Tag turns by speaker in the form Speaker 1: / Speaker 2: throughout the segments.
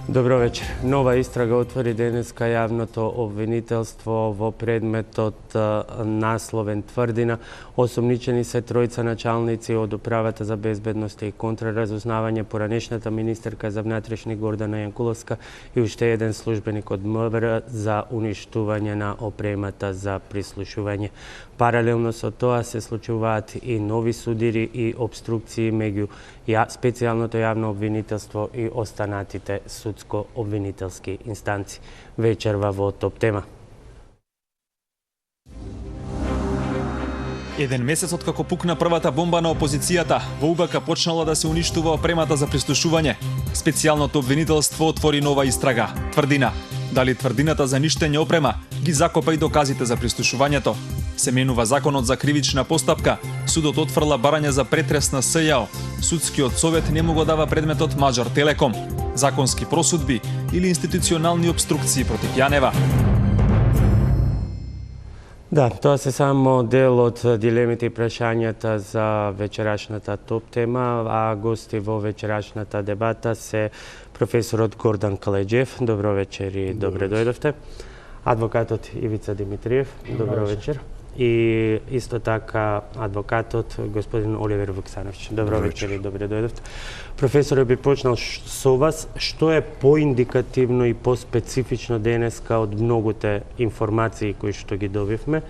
Speaker 1: Добро вечер. Нова истрага отвори денеска јавното обвинителство во предметот насловен Тврдина. Осомничени се тројца началници од Управата за безбедност и контраразузнавање, поранешната министерка за внатрешни Гордана Јанкуловска и уште еден службеник од МВР за уништување на опремата за прислушување. Паралелно со тоа се случуваат и нови судири и обструкции меѓу специјалното јавно обвинителство и останатите судско-обвинителски инстанци. Вечерва во Топ тема.
Speaker 2: Еден месец откако пукна првата бомба на опозицијата, во УБК почнала да се уништува опремата за прислушување. Специјалното обвинителство отвори нова истрага. Тврдина. Дали тврдината за ништење опрема ги закопа и доказите за прислушувањето? Се менува законот за кривична постапка, судот отфрла барање за претрес на СЈО, судскиот совет не му го дава предметот Маđар Телеком, законски просудби или институционални обструкции против Јанева.
Speaker 1: Да, тоа се само дел од дилемите и прашањата за вечерашната топ тема, а гости во вечерашната дебата се професорот Гордан Калеџиев. Добро вечер и добре дојдовте. Адвокатот Ивица Димитриев. Добро вечер. И исто така адвокатот господин Оливер Вуксановиќ. Добро вечер и добре дојдовте. Професоре, би почнал со вас. Што е поиндикативно и поспецифично денеска од многуте информации кои што ги добивме?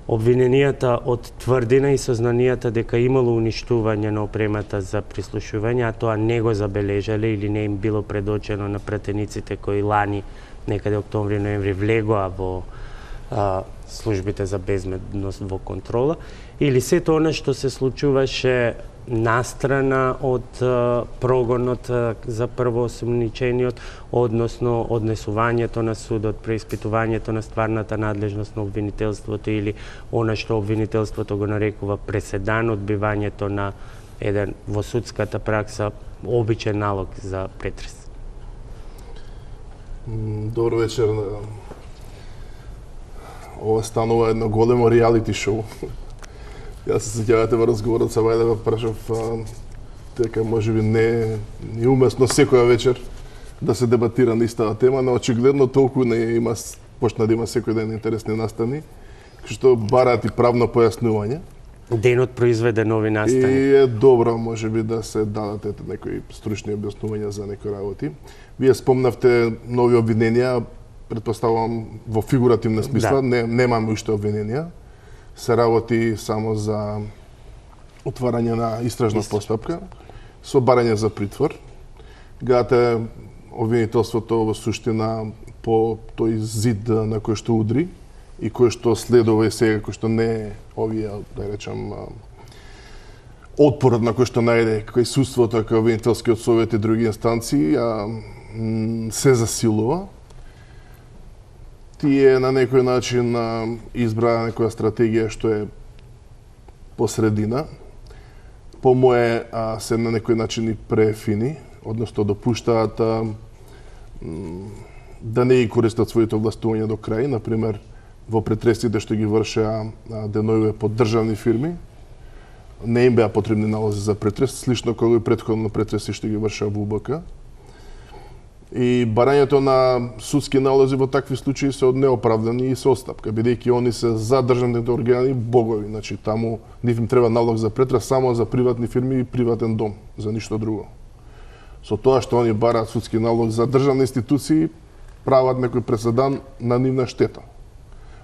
Speaker 1: Обвиненијата од Тврдина и сознанијата дека имало уништување на опремата за прислушување, а тоа не го забележале или не им било предочено на пратениците кои лани некаде октомври-ноември влегоа во службите за безбедност во контрола, или сето она што се случуваше настрана од прогонот за првоосомничениот, односно однесувањето на судот, преиспитувањето на стварната надлежност на обвинителството или она што обвинителството го нарекува преседан, одбивањето на еден во судската пракса обичен налог за претрес.
Speaker 3: Добро вечер. Ова станува едно големо реалити шоу. Јас се сеќавате во разговорот со Вајда, прашав дека можеби не умесно секоја вечер да се дебатира на истата тема, но очигледно толку не има, почна да има секој ден интересни настани, што бараат и правно појаснување.
Speaker 1: Денот произведе нови настани.
Speaker 3: И е добро можеби да се дадат некои стручни објаснувања за некои работи. Вие спомнавте нови обвиненија, претпоставувам во фигуративна смисла, да. Немаме уште обвиненија. Се работи само за отварање на истражна постапка, со барање за притвор. Гледате обвинителството во суштина по тој зид на кој што удри и кој што следува и сега, кој што не е овие, да речам, отпорот на кој што најде кај судството, кај обвинителскиот совет и други инстанции, се засилува. Тие на некој начин избраа некоја стратегија што е посредина. По моје се на некој начин и префини, односно допуштаат да не ги користат своите овластувања до крај. Например, во претресите што ги вршеа денојуве под државни фирми, не им беа потребни налози за претрес, слично како и претходно претреси што ги вршеа во УБК. И барањето на судски налози во такви случаи се од неоправдани и се отстапка, бидејќи они се за државните органи богови. Значи, таму нив им треба налог за претрес само за приватни фирми и приватен дом, за ништо друго. Со тоа што они бараат судски налог за државни институции, прават некој преседан на нивна штета.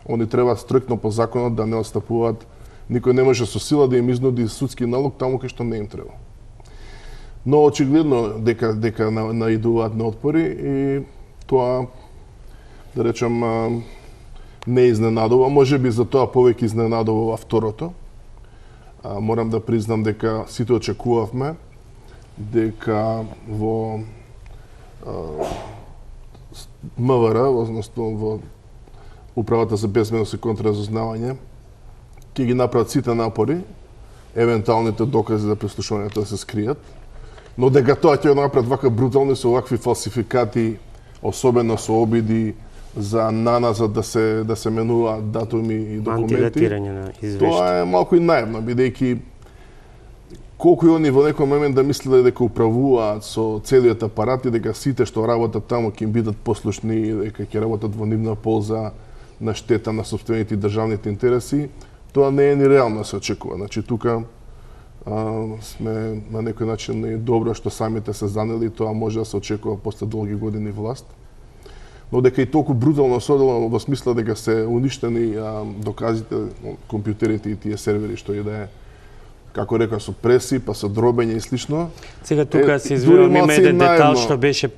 Speaker 3: Они треба стрикно по законот да не отстапуваат, никој не може со сила да им изнуди судски налог таму кај што не им треба. Но очигледно дека наидуваат на отпори и тоа, да речем, не изненадува. Можеби за тоа повеќе изненадува второто. Морам да признам дека сите очекувавме дека во МВР, односно во Управата за безбедност и контраразузнавање, ќе ги направат сите напори, евентуалните докази за прислушувањето да се скријат, но дека тоа ќе направат вака брутално со вакви фалсификати, особено со обиди за наназад да се менуваат датуми и документи.
Speaker 1: Антидатирање на извештај.
Speaker 3: Тоа е малку и наивно, бидејќи колку и они во некој момент да мислеле дека управуваат со целиот апарат и дека сите што работат таму ќе им бидат послушни и дека ќе работат во нивна полза на штета на сопствените и државните интереси, тоа не е ни реално да се очекува. Значи, тука сме на некој начин и добро што самите се занели, тоа може да се очекува после долги години власт. Но дека и толку брутално се одело во смисла дека се уништени доказите, компјутерите и тие сервери што и да е, како река, со преси, па со дробење и слично.
Speaker 1: Сега тука се извинувам, има еден детал што беше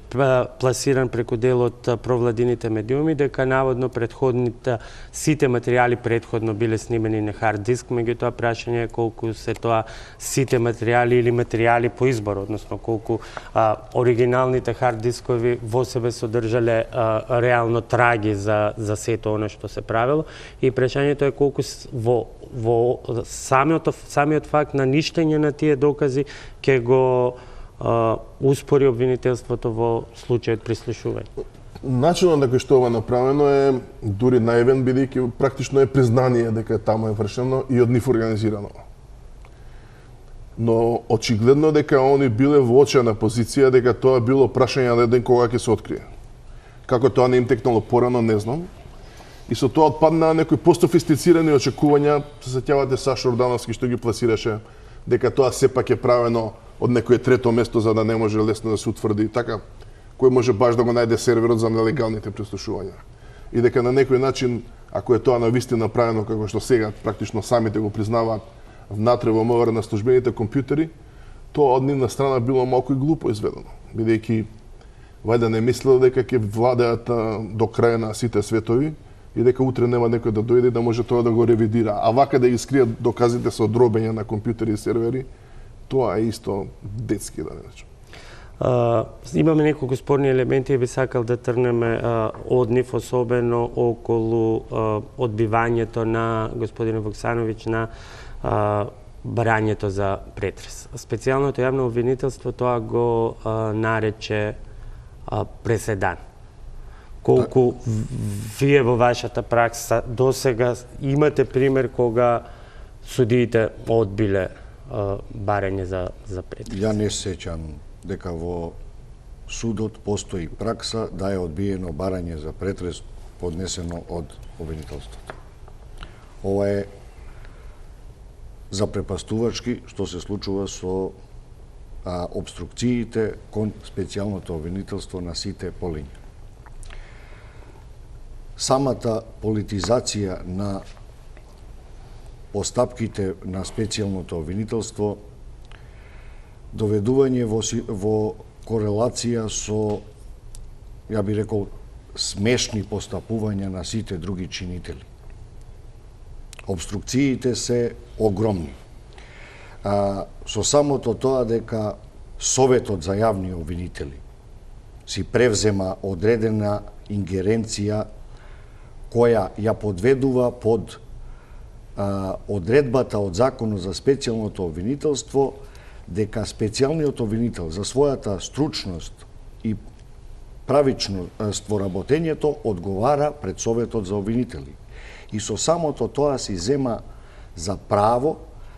Speaker 1: пласиран преку дел од провладините медиуми, дека наводно сите материјали предходно биле снимени на хард диск, меѓутоа прашање е колку се тоа сите материјали или материјали по избор, односно колку оригиналните хард дискови во себе содржале реално траги за сето она што се правило, и прашањето е колку во самиот факт на ништење на тие докази ќе го успори обвинителството во случајот прислушување.
Speaker 3: Начинот на кој што ова направено е дури наивен, бидејќи практично е признание дека таму е вршено и од нив организирано. Но очигледно дека они биле во очена позиција дека тоа било прашање на ден кога ќе се открие. Како тоа не им текнало порано, не знам. И со тоа отпадна некои постофистицирани очекувања, се сеќавате Сашо Ордановски што ги пласираше дека тоа сепак е правено од некое трето место за да не може лесно да се утврди, така кој може баш да го најде серверот за нелегалните прислушувања. И дека на некој начин, ако е тоа навистина правено како што сега практично самите го признаваат внатре во МВР на службените компјутери, тоа од нивна страна било малку и глупо изведено, бидејќи вајда не мислело дека ќе владеат до крај на сите светови и дека утре нема некој да дојде да може тоа да го ревидира. А вака да ги скријат доказите со дробење на компјутери и сервери, тоа е исто детски, да не речем.
Speaker 1: Имаме неколку спорни елементи и би сакал да трнеме од нив, особено околу одбивањето на господин Вуксановиќ на барањето за претрес. Специјалното јавно обвинителство тоа го нарече преседан. Колку вие во вашата пракса досега имате пример кога судиите одбиле барање за претрес?
Speaker 4: Ја не сеќам дека во судот постои пракса да е одбиено барање за претрес поднесено од обвинителството. Ова е запрепастувачки што се случува со обструкциите кон специјалното обвинителство на сите полиња. Самата политизација на постапките на специјалното обвинителство, доведување во корелација со, ја би рекол, смешни постапувања на сите други чинители. Обструкциите се огромни. Со самото тоа дека Советот за јавни обвинители си превзема одредена ингеренција која ја подведува под одредбата од Законот за специјалното обвинителство, дека специјалниот обвинител за својата стручност и правичност во работењето одговара пред Советот за обвинители. И со самото тоа си зема за право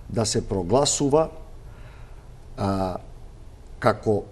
Speaker 4: да се прогласува како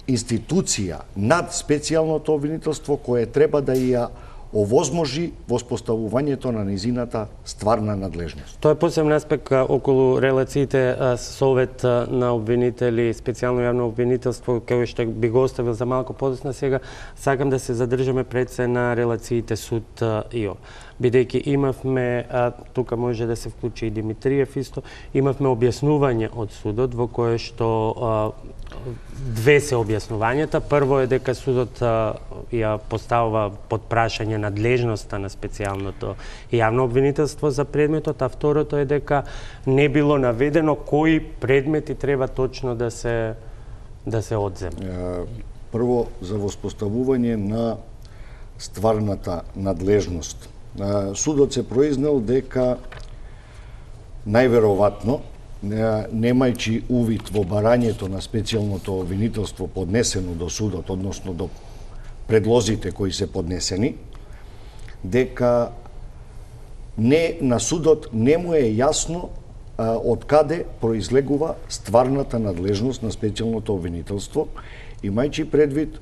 Speaker 4: институција над специјалното обвинителство кое треба да ја овозможи воспоставувањето на низината стварна надлежност.
Speaker 1: Тоа е посебен аспект околу релациите Совет на обвинители, специјално јавно обвинителство, кој што би го оставил за малку подоцна. Сега сакам да се задржаме пред се на релациите суд ИО. Бидејќи имавме, тука може да се вклучи и Димитриев исто, имавме објаснување од судот во кое што две се објаснувањата. Прво е дека судот ја поставува под прашање надлежноста на специјалното јавно обвинителство за предметот, а второто е дека не било наведено кои предмети треба точно да се одземе.
Speaker 4: Прво, за воспоставување на стварната надлежност. Судот се произнел дека најверојатно, немајќи увид во барањето на специјалното обвинителство поднесено до судот, односно до предлозите кои се поднесени, дека на судот не му е јасно од каде произлегува стварната надлежност на специјалното обвинителство, имајќи предвид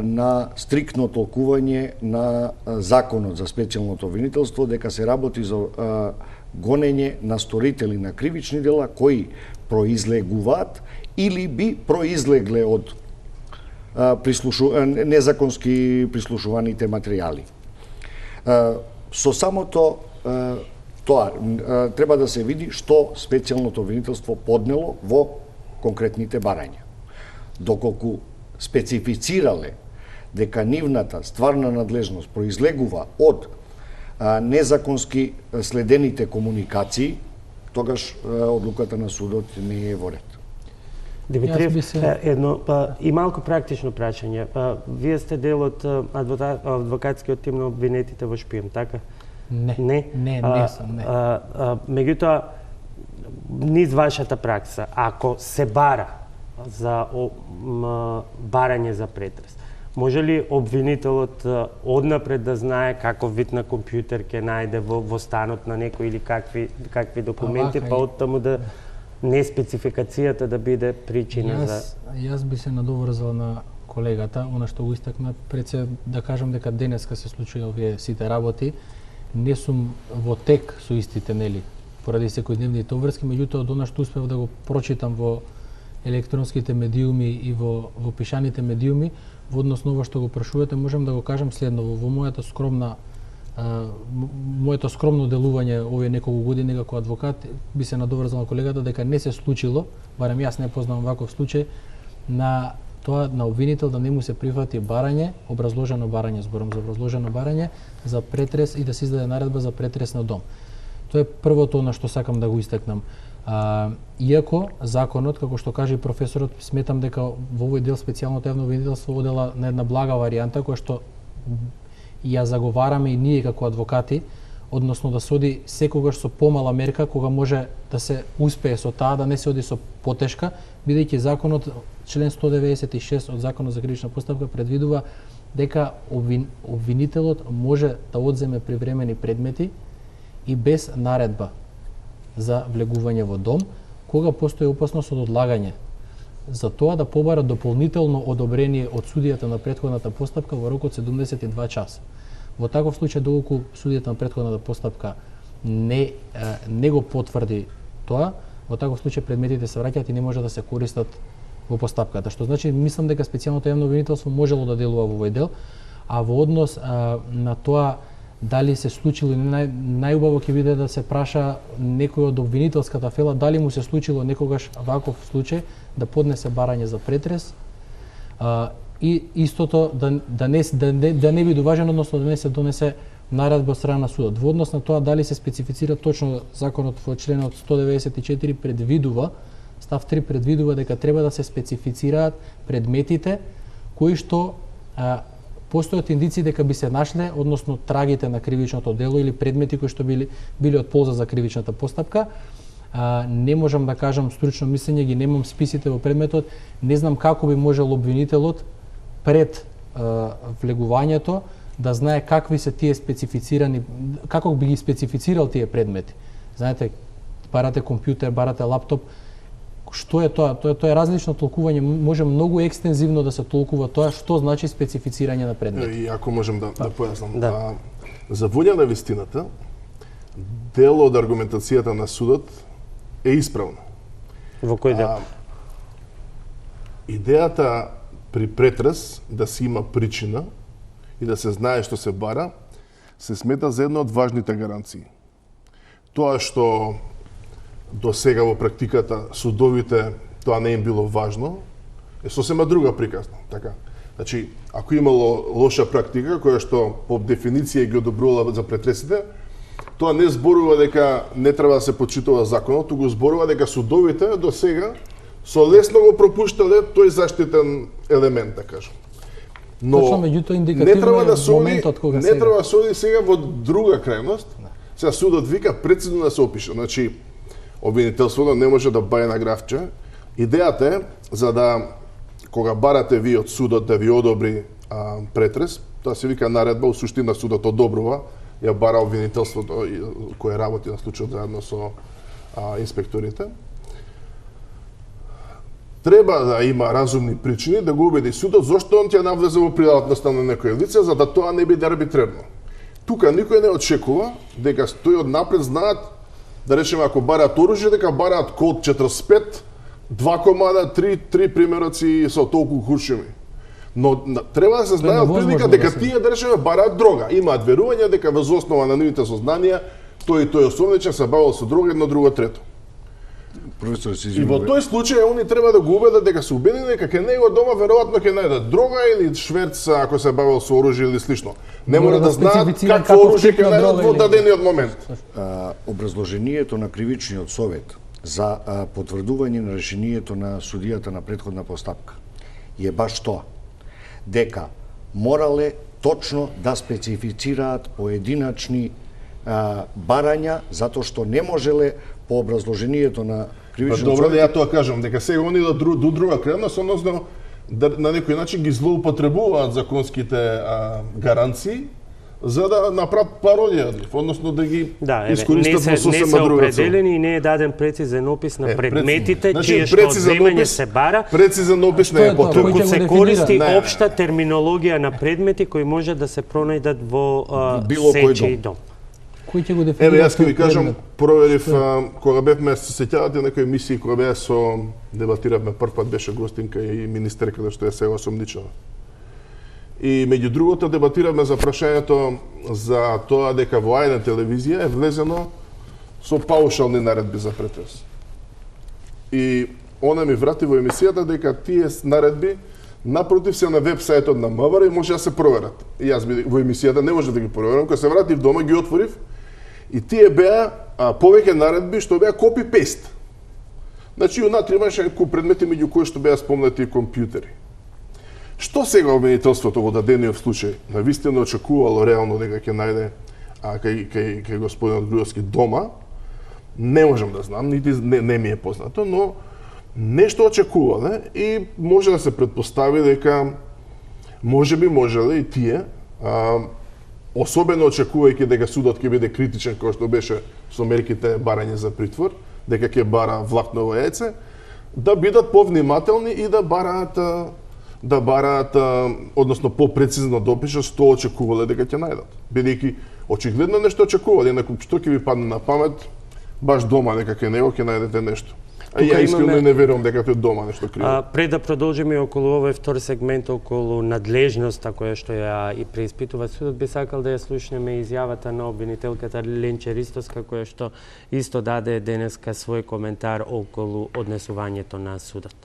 Speaker 4: на стриктно толкување на законот за специјалното обвинителство, дека се работи за гонење на сторители на кривични дела кои произлегуваат или би произлегле од незаконски прислушуваните материјали. Со самото тоа треба да се види што специјалното обвинителство поднело во конкретните барања. Доколку специфицирале дека нивната стварна надлежност произлегува од незаконски следените комуникации, тогаш одлуката на судот не е во ред.
Speaker 1: Димитриев, едно и малку практично прашање. Вие сте дел од адвокатскиот тим на обвинетите во шпион, така?
Speaker 5: Не сум.
Speaker 1: Меѓутоа, низ вашата пракса, ако се бара за барање за претрес, може ли обвинителот однапред да знае каков вид на компјутер ќе најде во станот на некој или какви документи, па оттаму да не спецификацијата да биде причина за...
Speaker 5: Јас би се надоврзал на колегата, она што го истакна, пред се да кажам дека денеска се случува овие сите работи, не сум во тек со истите, нели, поради секојдневните обврски, меѓутоа од она што успев да го прочитам во електронските медиуми и во пишаните медиуми, во однос на ова што го прашувате, можам да го кажам следно. Во моето скромно делување овие неколку години како адвокат, би се надоврзал на колегата дека не се случило, барем јас не познавам ваков случај, на тоа на обвинител да не му се прифати барање, образложено барање, зборам за образложено барање, за претрес и да се издаде наредба за претрес на дом. Тоа е првото на што сакам да го истакнам. Иако законот, како што каже и професорот, сметам дека во овој дел специјалното јавно обвинителство одела на една блага варијанта која што ја заговараме и ние како адвокати, односно да се оди секогаш со помала мерка кога може да се успее со таа, да не се оди со потешка, бидејќи законот, член 196 од Законот за кривична постапка предвидува дека обвинителот може да одземе привремени предмети и без наредба за влегување во дом, кога постои опасност од одлагање, за тоа да побара дополнително одобрение од судијата на претходната постапка во рок од 72 часа. Во таков случај, доколку судијата на претходната постапка не го потврди тоа, во таков случај предметите се враќаат и не може да се користат во постапката. Што значи, мислам дека специјалното јавно обвинителство можело да делува во овој дел, а во однос на тоа дали се случило или најубаво ќе биде да се праша некој од обвинителската фела дали му се случило некогаш ваков случај да поднесе барање за претрес и истото да не биде важен, односно да не се донесе наредба од страна на судот. Во однос на тоа дали се специфицира точно законот во членот 194 предвидува, став 3 предвидува дека треба да се специфицираат предметите кои што постојат индици дека би се нашле, односно трагите на кривичното дело или предмети кои што били од полза за кривичната постапка. Не можам да кажам стручно мислење, ги немам списите во предметот, не знам како би можел обвинителот пред влегувањето да знае какви се тие специфицирани, како би ги специфицирал тие предмети. Знаете, барате компјутер, барате лаптоп, што е тоа? Тоа е различно толкување, може многу екстензивно да се толкува тоа што значи специфицирање на предмети.
Speaker 3: И ако можем да појаснам. За волја на вистината, дел од аргументацијата на судот е исправна.
Speaker 1: Во кој дел?
Speaker 3: Идејата при претрес да се има причина и да се знае што се бара, се смета за една од важните гаранции. Тоа што до сега во практиката судовите тоа не им било важно, е сосема друга приказна, така. Значи, ако имало лоша практика која што по дефиниција ги одобрувала за претресите, тоа не зборува дека не треба да се почитува законот, туку зборува дека судовите до сега со лесно го пропуштале тој заштитен елемент, да кажам. Но не треба да се оди сега во друга крајност. Сега судот вика прецизно да се опише. Значи, обвинителството не може да баје на графче. Идејата е за да кога барате ви од судот да ви одобри претрес, тоа се вика наредба, у суштина судот одобрува, ја бара обвинителството кое работи на случајот заедно со инспекторите. Треба да има разумни причини да го убеди судот зошто он ќе навлезе во приватноста на некој лице, за да тоа не биде арбитрерно. Тука никој не очекува дека тој однапред знаат, да речеме, ако бараат оружје, дека бараат код 45, 2 комада, 3 примероци со толку куршуми. Но треба да се знае од прилика дека тие, да речеме, бараат дрога. Имаат верување дека врз основа на нивните сознанија тој осомничен се бавил со дрога, едно друго трето.
Speaker 4: Професор,
Speaker 3: и во тој случај они треба да го убедат дека се убедени дека кај него дома веројатно ќе најдат дрога или шверц ако се бавил со оружје или слично. Не мора да знаат какво оружје ќе најдат во дадениот момент.
Speaker 4: Образложението на кривичниот совет за потврдување на решението на судијата на претходна постапка е баш тоа, дека морале точно да специфицираат поединачни барања, затоа што не можеле по образложението на кривичниот
Speaker 3: совет. Добро, да ја тоа кажам, дека сега они до друга крайност, односно на некој начин ги злоупотребуваат законските гаранции за да направат пародија, односно да ги искористат во сосема друга цел.
Speaker 1: Не се определени и не е даден прецизен опис на предметите, чие што одземање се бара.
Speaker 3: Прецизен опис не е потребен.
Speaker 1: Туку се користи општа терминологија на предмети кои може да се пронајдат во сечи дом.
Speaker 5: Кој ќе го дефинира?
Speaker 3: Еве, јас ќе ви кажам, проверив кога бевме, се сеќавате некои емисии кога беа со дебатиравме прв пат, беше гостинка и министерка што е сега осомничена. И меѓу другото дебатиравме за прашањето за тоа дека во А1 телевизија е влезено со паушални наредби за претрес. И она ми врати во емисијата дека тие наредби напротив се на веб-сајтот на МВР и може да се проверат. И јас во емисијата не може да ги проверам, кога се вратив дома ги отворив и тие беа повеќе наредби што беа копи-пейст. Значи, унатре имаше предмети меѓу кои што беа спомнати компјутери. Што сега обвинителството во дадениот случај навистина очекувало реално дека ќе најде кај господинот Груевски дома, не можам да знам, нити не ми е познато, но нешто очекувале и може да се претпостави дека можеле и тие, особено очекувајќи дека судот ќе биде критичен кој што беше со мерките барање за притвор, дека ќе бара влакново јајце, да бидат повнимателни и да бараат, односно попрецизно допишат што очекувале дека ќе најдат. Бидејќи очигледно нешто очекувале, инаку што ќе ви падне на памет, баш дома дека кај него ќе најдете нешто. А ја искрено не верувам дека тој дома нешто крие.
Speaker 1: Пред да продолжиме околу овој втор сегмент околу надлежноста која што ја и преиспитува судот, би сакал да ја слушнеме изјавата на обвинителката Ленче Ристоска, која што исто даде денеска свој коментар околу однесувањето на судот.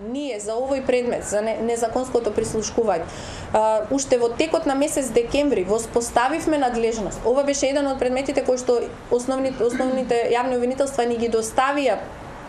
Speaker 6: Ние за овој предмет, за незаконското прислушкување, уште во текот на месец декември воспоставивме надлежност. Ова беше еден од предметите кои што основните јавни обвинителства ни ги доставија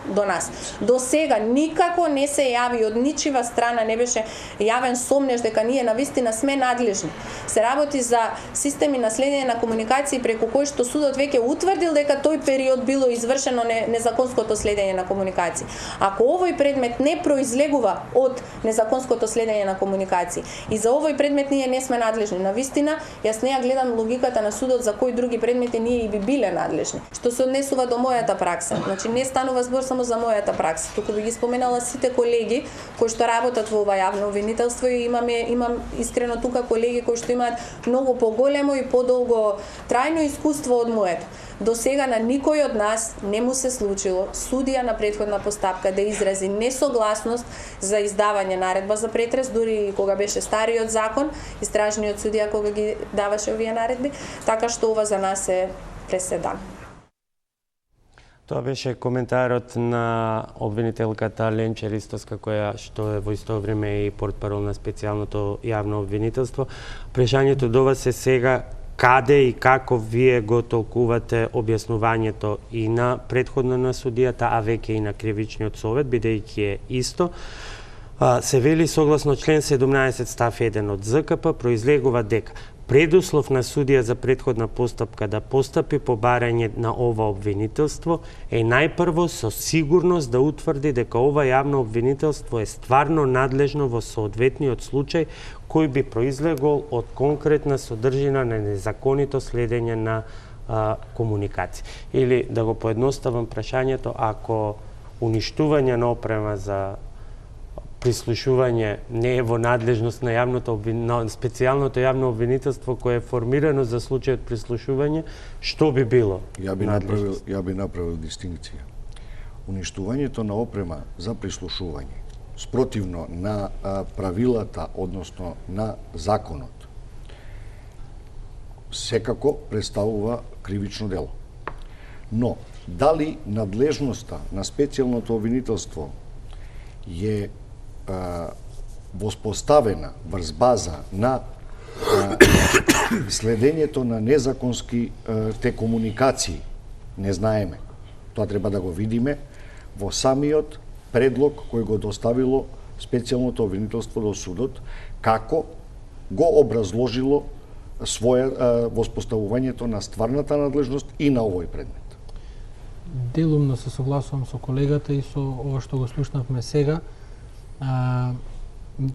Speaker 6: до нас. До сега никако не се јави од ничива страна, не беше јавен сомнеж дека ние навистина сме надлежни. Се работи за системи на следење на комуникации преку кои што судот веќе утврдил дека тој период било извршено незаконското следење на комуникации. Ако овој предмет не произлегува од незаконското следење на комуникации и за овој предмет ние не сме надлежни, навистина јас не ја гледам логиката на судот за кои други предмети ние и би биле надлежни. Што се однесува до мојата пракса, значи не станува збор само за мојата пракса, туку би ги споменала сите колеги кои што работат во ова јавно обвинителство и имам искрено тука колеги кои што имаат многу поголемо и подолго трајно искуство од моето. До сега на никој од нас не му се случило судија на претходна постапка да изрази несогласност за издавање наредба за претрес, дури кога беше стариот закон, истражниот судија кога ги даваше овие наредби, така што ова за нас е преседан.
Speaker 1: Тоа беше коментарот на обвинителката Ленче Ристоска, која што е во исто време и портпарол на специјалното јавно обвинителство. Прашањето до вас е сега каде и како вие го толкувате објаснувањето и на претходно на судијата, а веќе и на кривичниот совет, бидејќи е исто. Се вели согласно член 17 став 1 од ЗКП произлегува дека предуслов на судија за претходна постапка да постапи по барање на ова обвинителство е најпрво со сигурност да утврди дека ова јавно обвинителство е стварно надлежно во соодветниот случај кој би произлегол од конкретна содржина на незаконито следење на комуникација. Или да го поедноставам прашањето, ако уништување на опрема за прислушување не е во надлежност на специјалното јавно обвинителство кое е формирано за случајот прислушување, што би било?
Speaker 4: Ја би направил дистинкција. Уништувањето на опрема за прислушување спротивно на правилата, односно на законот, секако представува кривично дело. Но, дали надлежноста на специјалното обвинителство е воспоставена врз база на следењето на незаконски те комуникации, не знаеме. Тоа треба да го видиме во самиот предлог кој го доставило специјалното обвинителство до судот, како го образложило воспоставувањето на стварната надлежност и на овој предмет.
Speaker 5: Делумно се согласувам со колегата и со ова што го слушнавме сега,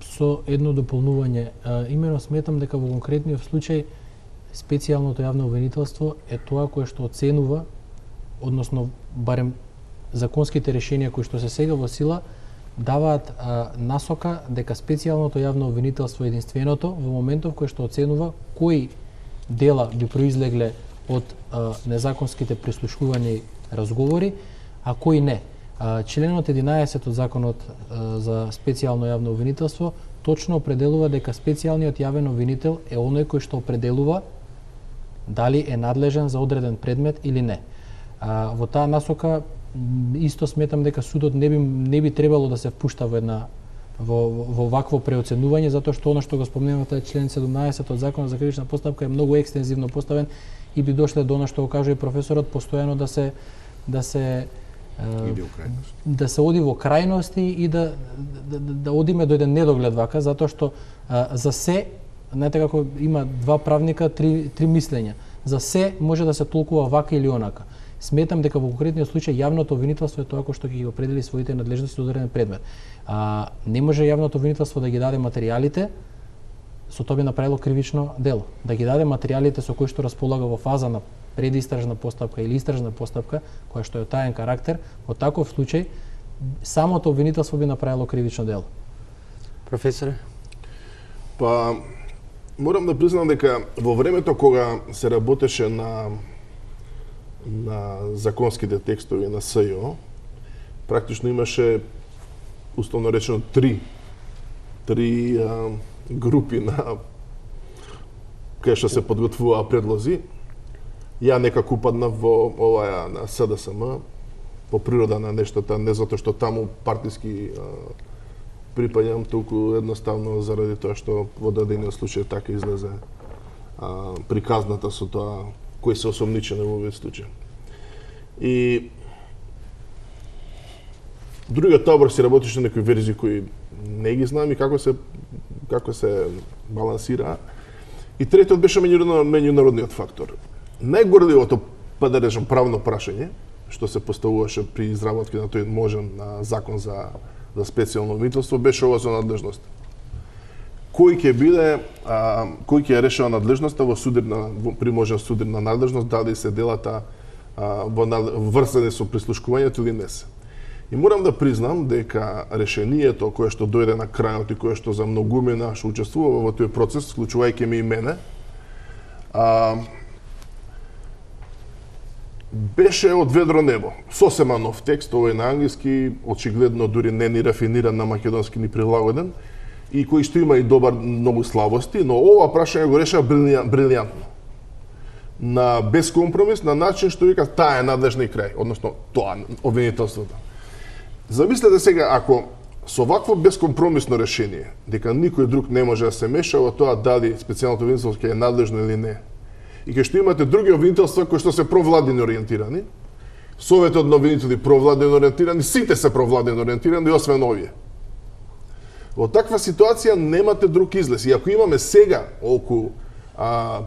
Speaker 5: со едно дополнување. Имено сметам дека во конкретниот случај специјалното јавно обвинителство е тоа кое што оценува, односно барем законските решенија кои што се сега во сила даваат насока дека специјалното јавно обвинителство е единственото во моментов кој што оценува кои дела би произлегле од незаконските прислушувања и разговори, а кои не. Членот 11 од законот за специјално јавно обвинителство точно определува дека специјалниот јавен обвинител е оној кој што определува дали е надлежен за одреден предмет или не. Во таа насока исто сметам дека судот не би требало да се впушта во вакво преоценување, затоа што оно што го спомнувате член 17 од Законот за кривична постапка е многу екстензивно поставен и би дошле до оно што го кажува и професорот, постојано да се оди во крајности и да одиме до еден недоглед вака, затоа што за се, знаете како има два правника, три мислења. За се може да се толкува вака или онака. Сметам дека во конкретниот случај јавното обвинителство е тоа кој што ќе ги определи своите надлежности за одреден предмет. Не може јавното обвинителство да ги даде материјалите, со тоа би направило кривично дело. Да ги даде материјалите со кои што располага во фаза на предистражна постапка или истражна постапка, која што е таен карактер, во таков случај самото обвинителство би направило кривично дело.
Speaker 1: Професоре?
Speaker 3: Па, морам да признам дека во времето кога се работеше на законските текстови на СЈО, практично имаше, условно речено, три групи на кај што се подготвуваа предлози. Ја некако упаднав во оваа на СДСМ по природа на нештата, не затоа што таму партиски припаѓам, толку едноставно заради тоа што во дадениот случај така излезе приказната со тоа кои се осомничени во овој случај. И другиот табор си работеше некои верзии кои не ги знам и како се балансира. И третиот беше меѓународниот фактор. Најгорливото, па да речем, правно прашање што се поставуваше при изработка на тој можен закон за специјално обвинителство беше ова за надлежност. Кој ќе решава надлежноста при можен судирна надлежност, дали се делата врзани со прислушкувањето или не се. И морам да признам дека решението кое што дојде на крајот и кое што за многумина што учествува во тој процес, вклучувајќи ми и мене, беше од ведро небо. Сосема нов текст, овој на англиски, очигледно дури не ни рафиниран на македонски ни прилагоден, и кој што има и многу слабости, но ова прашање го решава брилјантно. На безкомпромис, на начин што вика таа е надлежна и крај, односно тоа обвинителството. Замислете сега, ако со вакво безкомпромисно решение, дека никој друг не може да се меша во тоа дали специјалното обвинителство е надлежно или не, и кај што имате други обвинителства кои што се провладени ориентирани, Советот на обвинители провладено ориентирани, сите се провладено ориентирани, освен овие. Во таква ситуација немате друг излез. И ако имаме сега околу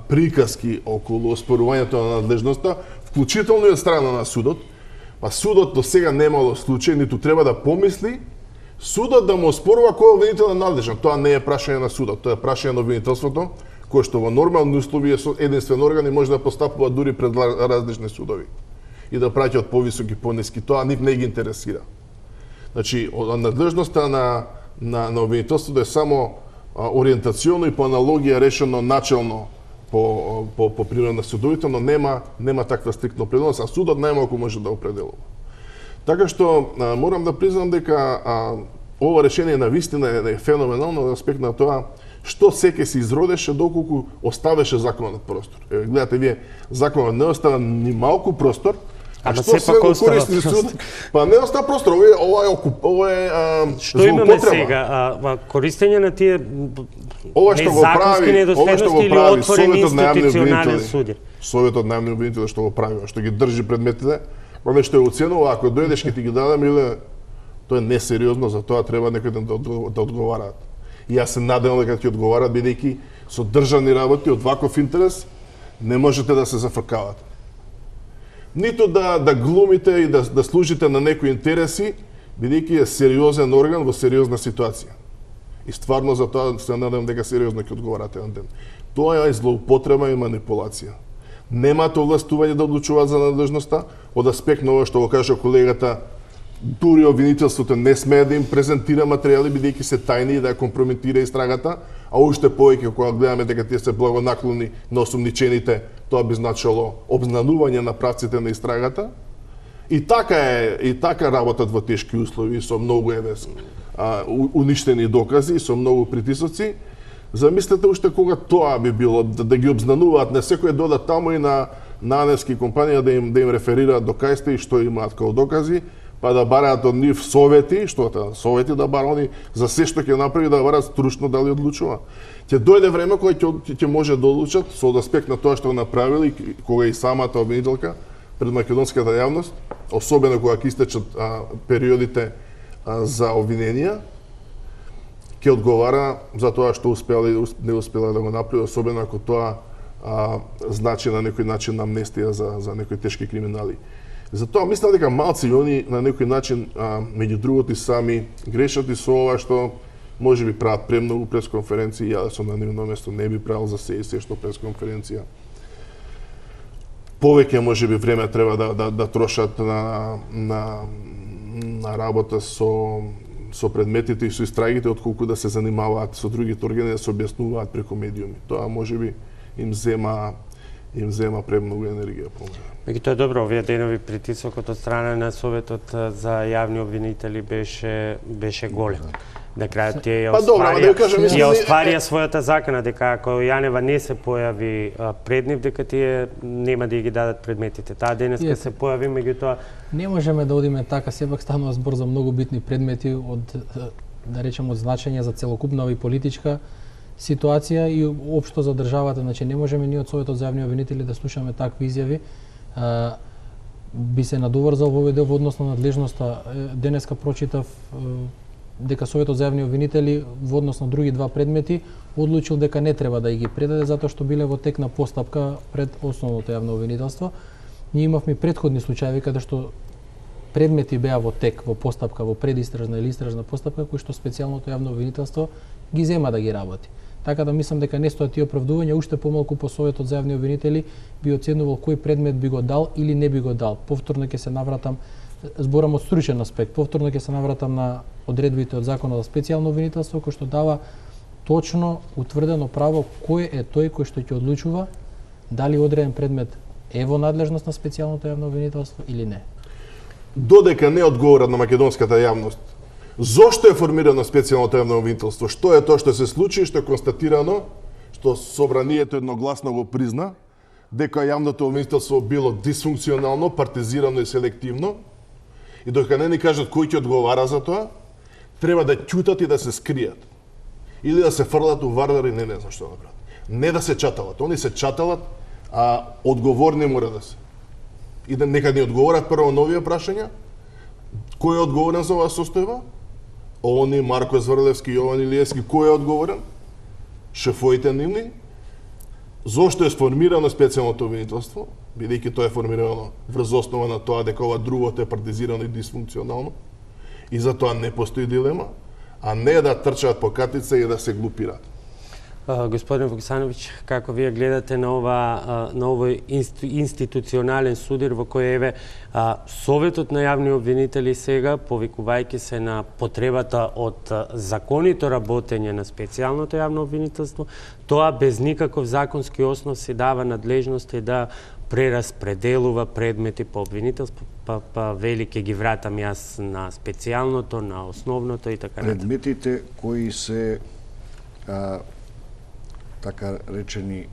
Speaker 3: приказки околу оспорувањето на надлежноста, вклучително и од страна на судот, па судот до сега немало случај, ниту треба да помисли судот да му оспорува кој обвинител е надлежен. Тоа не е прашање на судот, тоа е прашање на обвинителството, кој што во нормални услови е единствен орган и може да постапува дури пред различни судови и да праќаат повисоки, пониски, тоа нив не ги интересира. Значи, надлежноста на обвинителството е само ориентационо и по аналогија решено начелно по природа на судовите, но нема таква стриктно определеност, а судот најмалку може да определува. Така што морам да признам дека ова решение на вистина е феноменално од аспект на тоа што секој се изродеше доколку оставеше законот простор. Гледате вие, законот не остава ни малку простор, а што се го користи суд? Па не остава простор, ова е
Speaker 1: што имаме сега? Користење на тие незаконски недоследности или отворени институционален суд?
Speaker 3: Советот најамни обвинители што го прави, што ги држи предметите, оне што ја оценува, ако дојдеш ќе ти ги дадам или тоа е несериозно, за тоа треба некој да одговараат. И јас се надевам дека ќе одговараат, бидејќи со државни работи од ваков интерес не можете да се зафркавате. Ниту да глумите и да служите на некои интереси, бидејќи е сериозен орган во сериозна ситуација. И стварно за тоа се надевам дека сериозно ќе одговарате еден ден. Тоа е злоупотреба и манипулација. Немате овластување да одлучуваат за надлежноста, од аспект на ова што го кажа колегата, дури обвинителството не смее да им презентира материјали бидејќи се тајни и да ја компрометира истрагата, а уште повеќе кога гледаме дека тие се благонаклонни на осумничените, тоа би значило обзнанување на правците на истрагата. И така работат во тешки услови со многу уништени докази, со многу притисоци. Замислете уште кога тоа би било да ги обзнануваат, не секој додат таму и на анески компанија да им реферираат доказите и што имаат како докази, па да бараат од нив совети, совети да бараат они за се што ќе направи, да бараат стручно дали одлучува. Ќе дојде време кога ќе може да одлучат со аспект на тоа што го направили, кога и самата обвинителка пред македонската јавност, особено кога ќе истечат периодите за обвиненија, ќе одговара за тоа што успела и не успела да го направи, особено ако тоа значи на некој начин амнестија за некои тешки криминали. Затоа мислам дека малци они на некој начин, меѓу другото и сами, грешат и со ова што може би прават премногу пресконференции, ја да сум на нивно место не би правил за се и се што пресконференција. Повеќе може би време треба да трошат на работа со предметите и со истрагите, отколку да се занимаваат со другите органи, да се објаснуваат преку медиуми. Тоа може би им зема премногу енергија по мене.
Speaker 1: Меѓутоа добро, овие денови притисокот од страна на Советот за јавни обвинители беше голем. На крајот тие ја остварија својата закана дека ако Јанева не се појави пред нив, дека тие нема да ги дадат предметите. Таа денеска се појави, меѓутоа
Speaker 5: не можеме да одиме така, сепак станува збор за многу битни предмети од да речеме од значење за целокупна и политичка ситуација и општо за државата, значи не можеме ние од Советот за јавни обвинители да слушаме такви изјави. Би се надоврзал во овој дел во однос на надлежноста. Денеска прочитав дека Советот за јавни обвинители во однос на други два предмети одлучил дека не треба да ги предаде затоа што биле во тек на постапка пред основното јавно обвинителство. Ние имавме претходни случаи каде што предмети беа во тек, во постапка, во предистражна или истражна постапка, кои што специјалното јавно обвинителство ги зема да ги работи. Така да мислам дека не стоат тие оправдувања, уште помалку по Советот за јавни обвинители би оценувал кој предмет би го дал или не би го дал. Повторно ќе се навратам, зборам од стручен аспект, повторно ќе се навратам на одредбите од Законот за специјално обвинителство, кој што дава точно утврдено право кој е тој кој што ќе одлучува дали одреден предмет е во надлежност на специјалното јавно обвинителство или не.
Speaker 3: Додека не одговорат на македонската јавност, зошто е формирано специјалното јавно обвинителство? Што е тоа што се случи, што е констатирано, што собранието едногласно го призна, дека јавното обвинителство било дисфункционално, партизирано и селективно, и додека не ни кажат кој ќе одговара за тоа, треба да ќутат и да се скријат. Или да се фрлат у вардар и не знам што да прават. Не да се чаталат. Они се чаталат, а одговорни мора да се. И да нека ни одговорат прво на овие прашања. Кој е одговорен за оваа состојба? Они, Марко Зврлевски, Јован Илиевски, кој е одговорен? Шефовите нивни? Зошто е сформирано специјалното обвинителство? Бидејќи тоа е формирано врз основа на тоа дека ова другото е партизирано и дисфункционално. И за тоа не постои дилема, а не да трчаат по катица и да се глупираат.
Speaker 1: Господин Вуксановиќ, како вие гледате на овој институционален судир во кој еве Советот на јавни обвинители сега, повикувајќи се на потребата од законито работење на специјалното јавно обвинителство, тоа без никаков законски основ си дава надлежности да прераспределува предмети по обвинителство, па вели ќе ги вратам јас на специјалното, на основното и така натаму.
Speaker 4: Предметите кои се така речени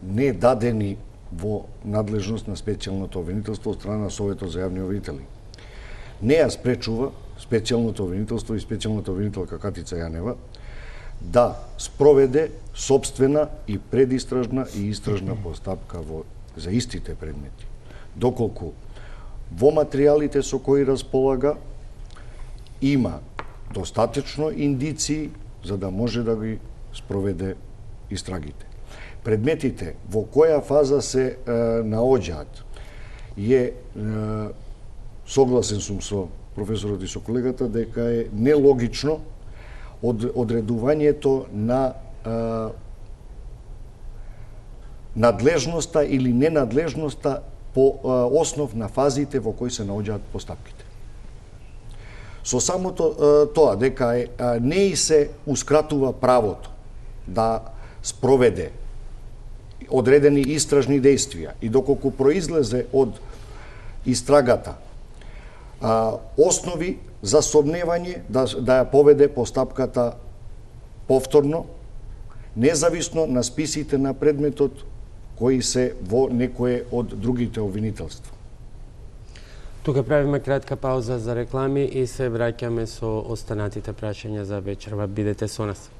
Speaker 4: не дадени во надлежност на специјалното обвинителство од страна на Советот за јавни обвинители. Не ја спречува специјалното обвинителство и специјалната обвинителка Катица Јанева да спроведе сопствена и предистражна и истражна постапка за истите предмети. Доколку во материјалите со кои располага има достаточно индиции за да може да ги спроведе истрагите. Предметите во која фаза се наоѓаат согласен сум со професорот и со колегата дека е нелогично одредувањето на надлежноста или ненадлежноста по основ на фазите во кои се наоѓаат постапките. Со самото тоа дека не и се ускратува правото да спроведе одредени истражни действија и доколку произлезе од истрагата основи за сомневање да ја поведе постапката повторно, независно на списите на предметот кои се во некое од другите обвинителства.
Speaker 1: Тука правиме кратка пауза за реклами и се враќаме со останатите прашања за вечерва. Бидете со нас.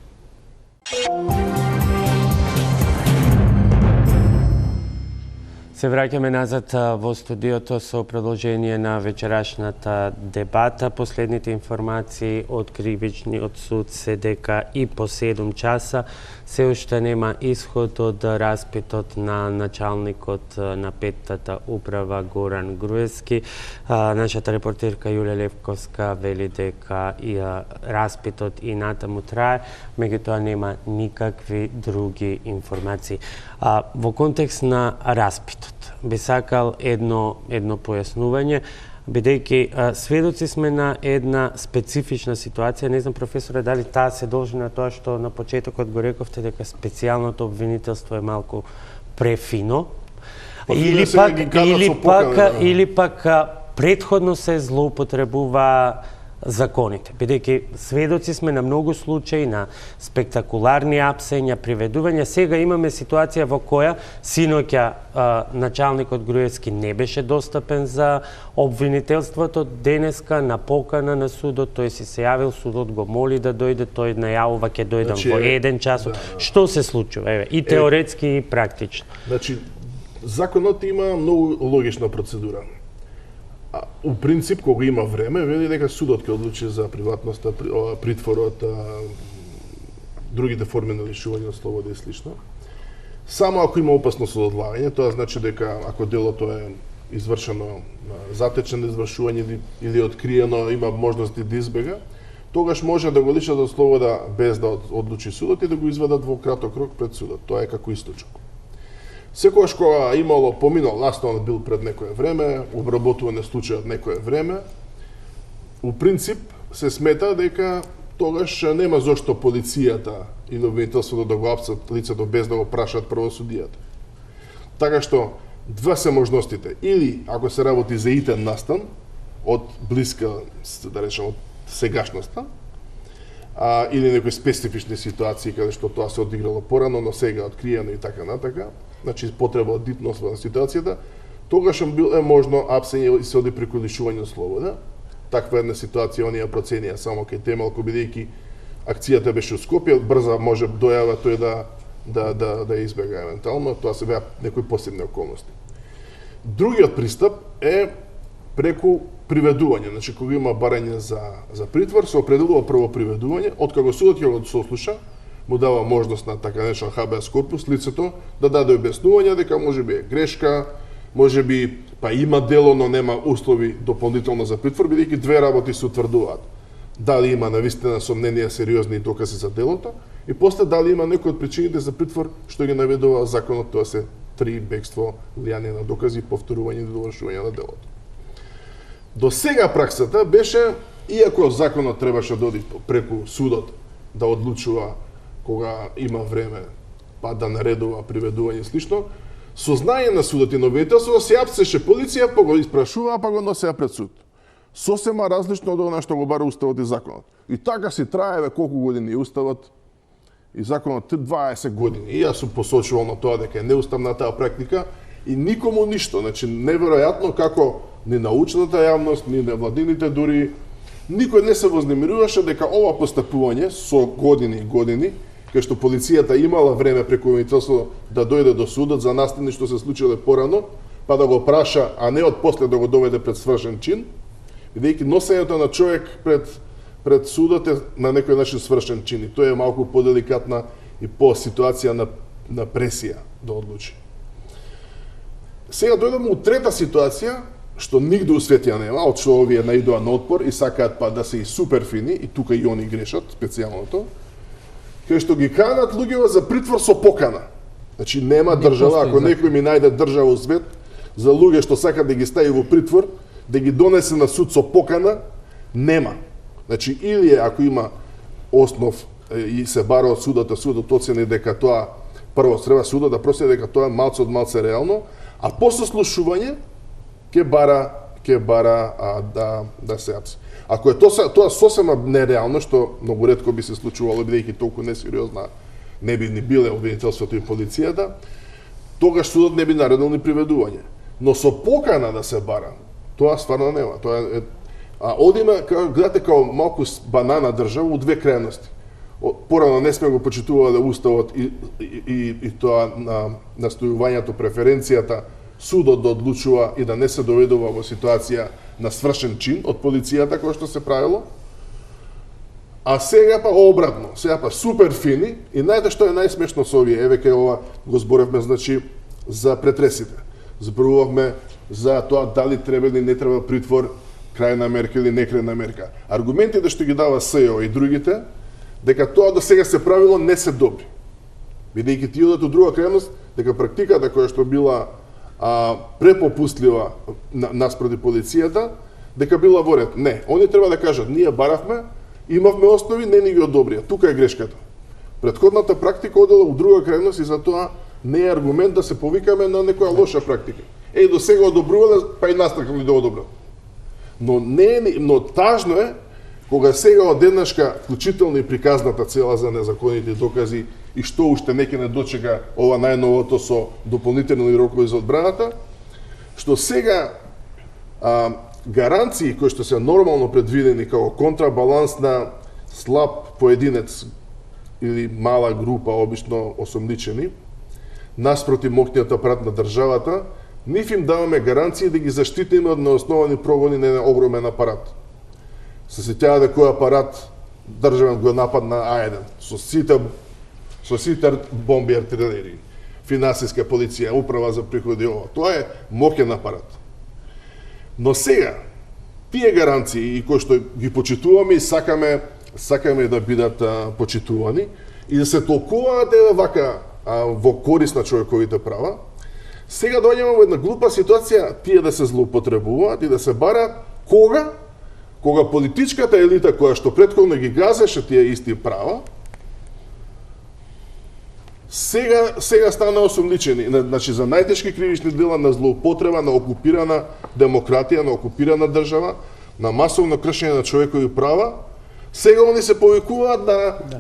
Speaker 1: Се враќаме назад во студиото со продолжение на вечерашната дебата. Последните информации од Кривичниот суд се дека и по 7 часа се уште нема исход од распитот на началникот на петтата управа Горан Груевски. Нашата репортерка Јулија Левковска вели дека и распитот и натаму трае, меѓутоа нема никакви други информации. Во контекст на распитот би сакал едно појаснување, бидејќи сведоци сме на една специфична ситуација. Не знам, професоре, дали таа се должи на тоа што на почетокот го рековте дека специјалното обвинителство е малку префино, или пак претходно се злоупотребува законите, бидејќи сведоци сме на многу случаи на спектакуларни апсења, приведувања. Сега имаме ситуација во која синоќа началникот Груевски не беше достапен за обвинителството, денеска на покана на судот тој си се јавил, судот го моли да дојде, тој најавува ќе дојдам во 1 час. Што се случува? И теоретски и практично.
Speaker 3: Значи, законот има многу логична процедура. У принцип, кога има време, вели дека судот ќе одлучи за приватноста, притворот, другите форми на лишување од слобода и слично. Само ако има опасност од одлагање, тоа значи дека ако делото е извршено затечено извршување или откриено, има можности да избега, тогаш може да го лишат од слобода без да одлучи судот и да го изведат во краток рок пред судот. Тоа е како источок. Секогаш кога имало поминал, настанот бил пред некое време, обработуване случајот некое време, у принцип се смета дека тогаш нема зошто полицијата и обвинителството да го апсат лицето без да го прашаат правосудијата. Така што два се можностите. Или ако се работи за итен настан од блиска, да речем, од сегашноста, или некои специфични ситуации каде што тоа се одиграло порано, но сега откриено и така натака, значи потреба од дитност на ситуацијата, тогаш е можно апсење и се оди преку лишување од слобода. Таква една ситуација оние проценија само кај Темелко, бидејќи акцијата беше у Скопје, брза може дојава тој да избега евентуално, тоа се беа некои посебни околности. Другиот пристап е преку приведување, значи кога има барање за притвор, се определува прво приведување, откако судот ќе го сослуша, му дава можност на така наречен habeas corpus лицето да даде објаснување дека можеби е грешка, можеби па има дело, но нема услови дополнително за притвор, бидејќи две работи се утврдуваат. Дали има навистина сомненија сериозни докази за делото и после дали има некои од причините за притвор што ги наведува законот, тоа се 3 бегство, влијание на докази, повторување и довршување на делото. До сега праксата беше, иако законот требаше да оди преку судот да одлучува кога има време, па да наредува приведување и слично, со знаење на судот и на обвинителството се апсеше полиција, па го испрашуваа, па го носеа пред суд. Сосема различно од она што го бара уставот и законот. И така си траеве колку години и уставот и законот 20 години. И јас сум посочувал на тоа дека е неуставна таа практика и никому ништо. Значи, неверојатно како ни научната јавност, ни невладините дури, никој не се вознемируваше дека ова постапување со години и години, кај што полицијата имала време преку обвинителството да дојде до судот за настани што се случиле порано, па да го праша, а не од после да го доведе пред свршен чин, бидејќи носењето на човек пред судот е на некој начин свршен чин и тоа е малку поделикатна и по ситуација на пресија да одлучи. Сега дојдеме у трета ситуација, што нигде у светија нема, од што овие наидува на отпор и сакаат па да се и супер фини, и тука и они грешат, специјалното, кај што ги канат луѓето за притвор со покана. Значи нема држава, ако некој ми најде држава у свет, за луѓе што сака да ги стави во притвор, да ги донесе на суд со покана, нема. Значи, или ако има основ и се бара од судот, а судот оцени дека тоа, прво треба судот да просети дека тоа е малце од малце реално, а по сослушување ќе бара да се апси. Ако е тоа сосема нереално, што многу ретко би се случувало, бидејќи толку несериозна не би ни биле обвинителството и полицијата, тогаш судот не би наредил ни приведување. Но со покана да се бара, тоа стварно нема. Тоа е одиме, гледате као малку банана држава у две крајности. Порано не сме го почитувале уставот и тоа на настојувањето, преференцијата, судот да одлучува и да не се доведува во ситуација на свршен чин од полицијата, кој што се правило. А сега па обратно, сега па супер фини и знаете што е најсмешно со овие, еве кај ова го зборевме, значи, за претресите. Зборувавме за тоа дали треба или не треба притвор, крајна мерка или некрајна мерка. Аргументите што ги дава СЈО и другите, дека тоа до сега се правило не се добри. Бидејќи ти одат од друга крајност, дека практиката која што била препопустлива наспроти полицијата, дека била во ред. Не, они треба да кажат, ние баравме, имавме основи, не ни ги одобрија. Тука е грешката. Претходната практика одела у друга крајност и затоа не е аргумент да се повикаме на некоја лоша практика. До сега одобрувале, па и настакали да одобрат. Но тажно е кога сега одеднашка, вклучително и приказната цела за незаконите докази и што уште неќе не дочека ова најновото со дополнителни рокови за одбраната, што сега гаранции кои што се нормално предвидени како контрабаланс на слаб поединец или мала група, обично осомничени, наспроти моќниот апарат на државата, нив им даваме гаранции да ги заштитиме од неосновани прогони на огромен апарат. Се сеќавате кој апарат државен го нападна А1 со сите бомби и артилерии, финансиска полиција, управа за приходи, ова. Тоа е моќен апарат. Но сега, тие гаранции и кои што ги почитуваме и сакаме да бидат почитувани и да се толкуваат вака во корис на човековите права, сега доаѓаме во една глупа ситуација тие да се злоупотребуваат и да се бараат кога политичката елита која што претходно ги газеше тие исти права, сега стана осомничени. Значи, за најтешки кривични дела на злоупотреба на окупирана демократија, на окупирана држава, на масовно кршење на човекови права, сега они се повикуваат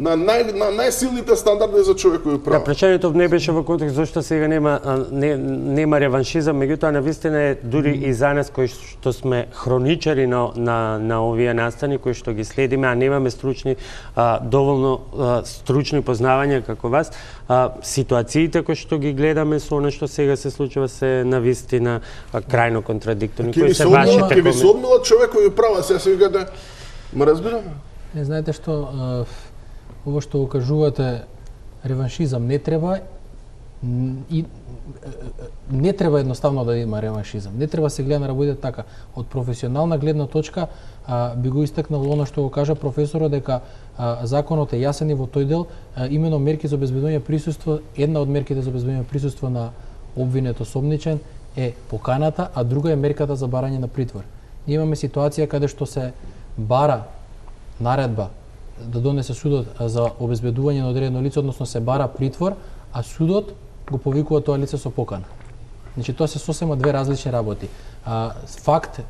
Speaker 3: на најсилните стандарди за човекови права.
Speaker 1: Прашањето не беше во контекст зашто сега нема реваншизам, меѓутоа навистина е дури и за нас кои што сме хроничари на овие настани, кои што ги следиме, а немаме доволно стручни познавања како вас, ситуациите кои што ги гледаме со она што сега се случува се навистина крајно контрадикторни.
Speaker 3: Ке ви се одмилат човекови права, сега се викате, ма разбираме?
Speaker 5: Не знаете што, ово што го кажувате, реваншизам не треба И не треба едноставно да има реваншизам. Не треба се гледа на работите така. Од професионална гледна точка би го истакнал она што го кажа професорот дека законот е јасен и во тој дел имено мерки за обезбедување присуство, една од мерките за обезбедување присуство на обвинет осомничен е поканата, а друга е мерката за барање на притвор. Ние имаме ситуација каде што се бара наредба да донесе судот за обезбедување на одредено лице, односно се бара притвор, а судот го повикува тоа лице со покана. Значи тоа се сосема две различни работи. Факт,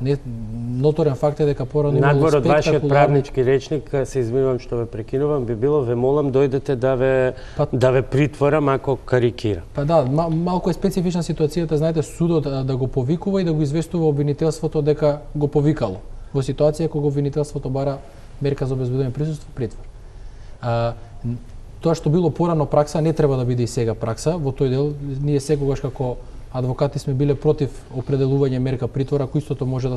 Speaker 5: ноторен факт е дека порано имало
Speaker 1: Надвор од вашиот
Speaker 5: спектакуларни...
Speaker 1: правнички речник, се извинувам што ве прекинувам, би било ве молам дојдете да ве притворам ако карикира.
Speaker 5: Па да, малку е специфична ситуацијата, знаете, судот да го повикува и да го известува обвинителството дека го повикало. Во ситуација кога обвинителството бара мерка за обезбедување присуство, притвор. Тоа што било порано пракса не треба да биде и сега пракса. Во тој дел ние секогаш како адвокати сме биле против определување мерка притвора, ако истото може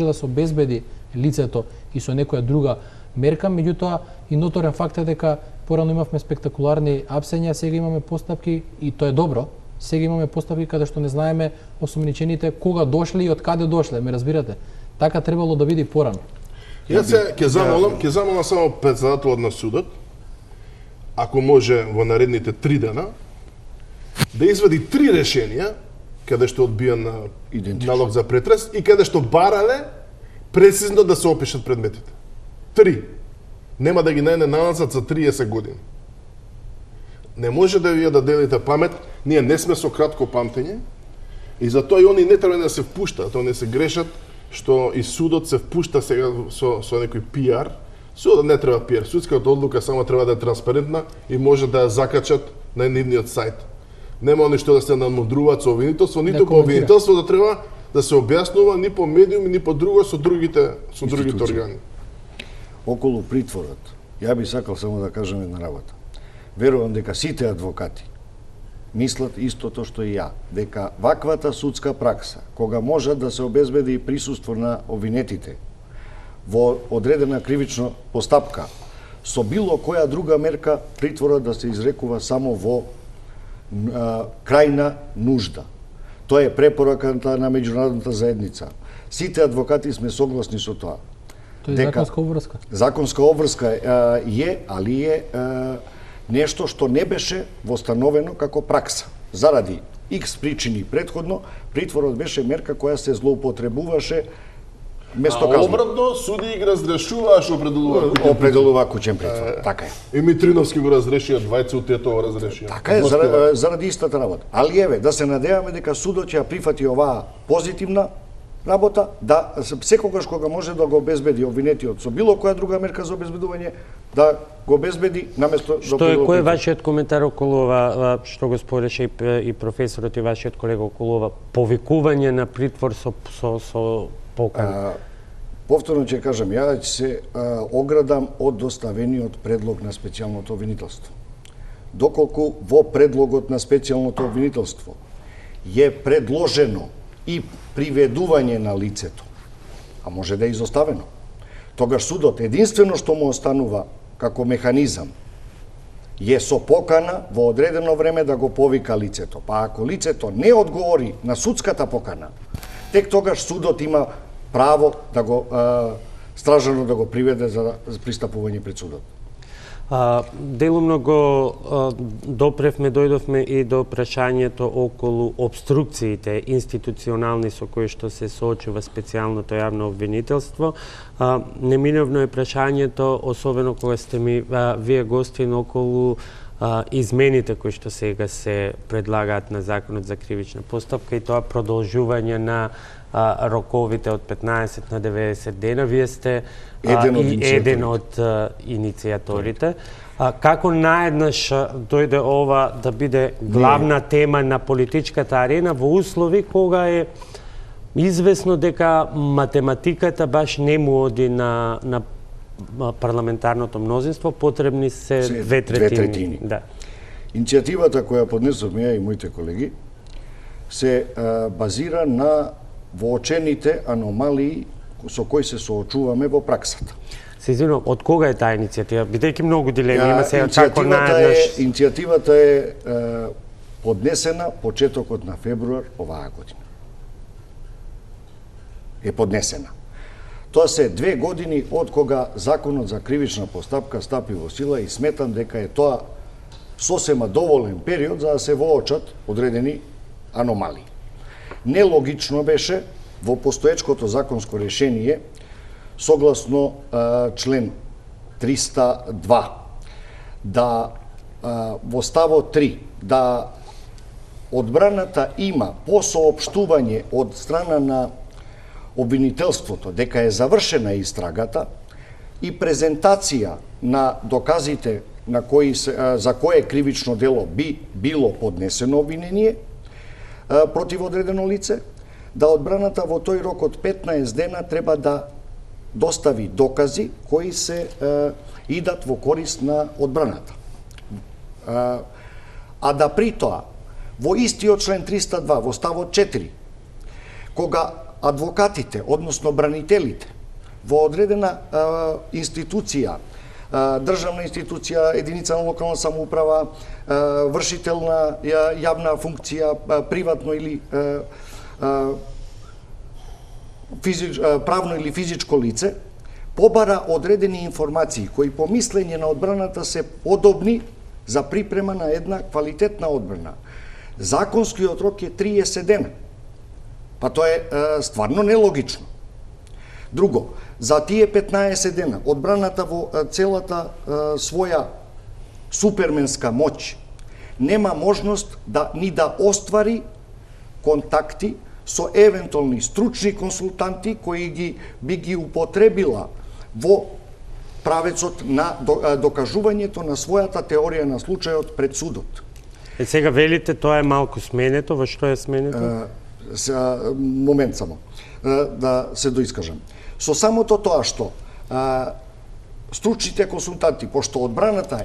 Speaker 5: да се обезбеди лицето и со некоја друга мерка, меѓутоа и ноторен факт е дека порано имавме спектакуларни апсења, сега имаме постапки и тоа е добро. Сега имаме постапки каде што не знаеме осомничените кога дошле и од каде дошле, ме разбирате? Така требало да биде и порано.
Speaker 3: Јас ќе замолам само председателот на судот, ако може во наредните 3 дена, да извади 3 решенија каде што одбиен налог за претрес и каде што барале прецизно да се опишат предметите. 3. Нема да ги најде налазат за 30 години. Не може да вие да делите памет, ние не сме со кратко памтење и затоа и они не треба да се впуштаат, тоа не се грешат што и судот се впушта сега со некој пиар. Судот не треба пиар, судската одлука само треба да е транспарентна и може да ја закачат на нивниот сајт. Нема они што да се надмудруваат со обвинителство, ниту по обвинителство да треба да се објаснува ни по медиуми, ни по друго со другите органи.
Speaker 4: Околу притворот, ја би сакал само да кажам една работа. Верувам дека сите адвокати мислат истото што и ја, дека ваквата судска пракса, кога може да се обезбеди присуство на обвинетите во одредена кривична постапка, со било која друга мерка притворот да се изрекува само во крајна нужда. Тоа е препораката на меѓународната заедница. Сите адвокати сме согласни со тоа.
Speaker 5: Тоа е законска обврска.
Speaker 4: Законска обврска е, али е нешто што не беше востановено како пракса. Заради X причини претходно, притворот беше мерка која се злоупотребуваше место казна.
Speaker 3: Обратно, суди ги разрешуваа што
Speaker 4: определува куќен притвор. Така е.
Speaker 3: И Митриновски го разрешија, двајца од тие го разрешија.
Speaker 4: Така е, заради истата работа. Али еве, да се надеваме дека судот ќе ја прифати оваа позитивна работа, да секогаш кога може да го обезбеди обвинетиот со било која друга мерка за обезбедување, да го обезбеди наместо
Speaker 1: кој е вашиот коментар околу ова што го спореше и професорот и вашиот колега околу ова повикување на притвор со покана?
Speaker 4: Повторно ќе кажам, ја ќе се оградам од доставениот предлог на специјалното обвинителство. Доколку во предлогот на специјалното обвинителство е предложено и приведување на лицето, а може да е изоставено, тогаш судот единствено што му останува како механизам е со покана во одредено време да го повика лицето. Па ако лицето не одговори на судската покана, тек тогаш судот има право да го стражано да го приведе за пристапување пред судот.
Speaker 1: Делумно го дојдовме и до прашањето околу обструкциите институционални со кои што се соочува специјалното јавно обвинителство. Неминовно е прашањето, особено кога сте ми вие гостин, околу измените кои што сега се предлагаат на Законот за кривична постапка и тоа продолжување на роковите од 15 на 90 дена. Вие сте еден од иницијаторите. Како наеднаш дојде ова да биде главна тема на политичката арена во услови кога е известно дека математиката баш не му оди на парламентарното мнозинство, потребни се 2/3. Да.
Speaker 4: Иницијативата која поднесовме ја и моите колеги се базира на воочените аномалии со кои се соочуваме во праксата.
Speaker 1: Се извинувам, од кога е таа иницијатива? Бидејќи многу дилеми има сега како наеднаш.
Speaker 4: Иницијативата е поднесена почетокот на февруар оваа година. Е поднесена. Тоа се 2 години од кога Законот за кривична постапка стапи во сила и сметам дека е тоа сосема доволен период за да се воочат одредени аномалии. Нелогично беше во постоечкото законско решение согласно член 302 да во ставот 3 да одбраната има по соопштување од страна на обвинителството дека е завршена истрагата и презентација на доказите на за кое кривично дело би било поднесено обвинение против одредено лице, да одбраната во тој рок од 15 дена треба да достави докази кои се идат во корист на одбраната. А да при тоа, во истиот член 302, во ставот 4, кога адвокатите, односно бранителите, во одредена институција, државна институција, единица на локална самоуправа, вршител на јавна функција, приватно или правно или физичко лице, побара одредени информации кои по мислење на одбраната се подобни за припрема на една квалитетна одбрана. Законскиот рок е 30 дена. Па тоа е стварно нелогично. Друго, за тие 15 дена одбраната во целата своја суперменска моќ нема можност ни да оствари контакти со евентуални стручни консултанти кои би ги употребила во правецот на докажувањето на својата теорија на случајот пред судот.
Speaker 1: Сега велите тоа е малку сменето, во што е сменето?
Speaker 4: Момент само, да се доискажам. Со самото тоа што стручните консултанти, пошто одбраната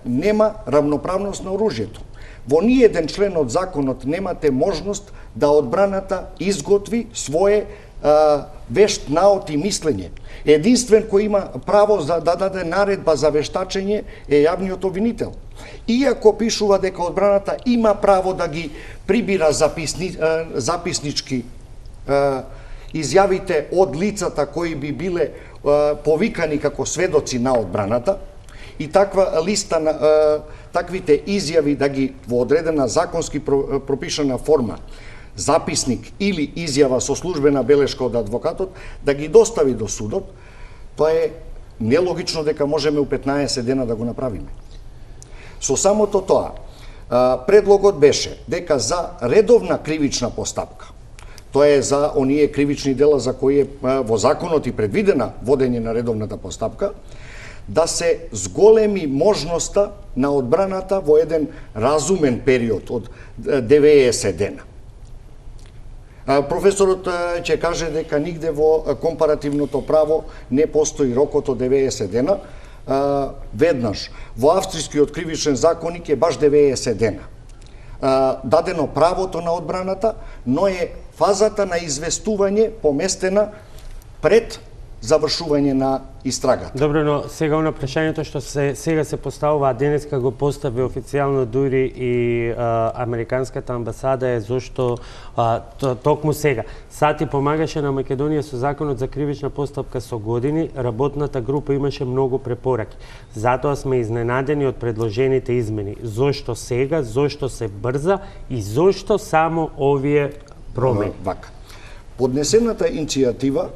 Speaker 4: нема равноправност на оружјето, во ниеден член од законот немате можност да одбраната изготви свое вешт наот и мислење. Единствен кој има право да даде наредба за вештачење е јавниот обвинител. Иако пишува дека одбраната има право да ги прибира записнички изјавите од лицата кои би биле повикани како сведоци на одбраната и таква листа на таквите изјави да ги во одредена законски пропишана форма, записник или изјава со службена белешка од адвокатот, да ги достави до судот, тоа е нелогично дека можеме у 15 дена да го направиме. Со самото тоа, предлогот беше дека за редовна кривична постапка, тоа е за оние кривични дела за кои е во законот и предвидена водење на редовната постапка, да се зголеми можноста на одбраната во еден разумен период од 90 дена. Професорот ќе каже дека нигде во компаративното право не постои рокот од 90 дена. Веднаш, во австрискиот кривичен законник е баш 90 дена. Дадено правото на одбраната, но е фазата на известување поместена пред завршување на истрагата.
Speaker 1: Добро, но сега на прашањето што сега се поставува, а денеска го постави официјално дури и Американската амбасада е зошто токму сега. Сати помагаше на Македонија со законот за кривична постапка со години, работната група имаше многу препораки. Затоа сме изненадени од предложените измени. Зошто сега, зошто се брза и зошто само овие промени?
Speaker 4: Вака. Поднесената иницијатива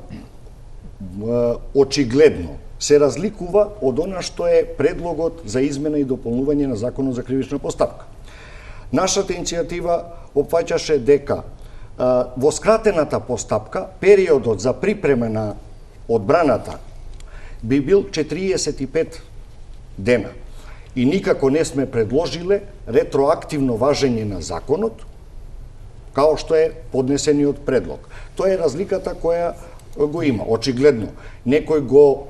Speaker 4: очигледно се разликува од она што е предлогот за измена и дополнување на Законот за кривична постапка. Нашата иницијатива опфаќаше дека во скратената постапка периодот за припрема на одбраната би бил 45 дена и никако не сме предложиле ретроактивно важење на законот, као што е поднесениот предлог. Тоа е разликата која го има. Очигледно, некој го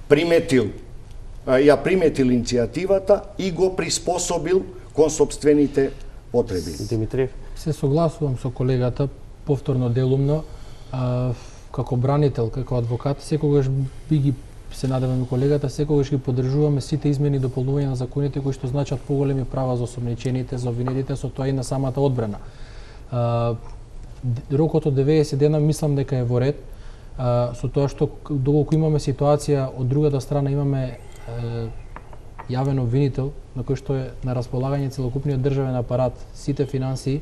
Speaker 4: приметил иницијативата и го приспособил кон сопствените потреби.
Speaker 1: Димитриев?
Speaker 5: Се согласувам со колегата, повторно делумно. како бранител, како адвокат, секогаш би ги се надевам и колегата, секогаш ги поддржуваме сите измени и дополнувања на законите кои што значат поголеми права за осомничените, за обвинетите, со тоа и на самата одбрана. Рокот од 90 дена мислам дека е во ред, со тоа што доколку имаме ситуација од другата страна имаме јавен обвинител на кој што е на располагање целокупниот државен апарат, сите финансии,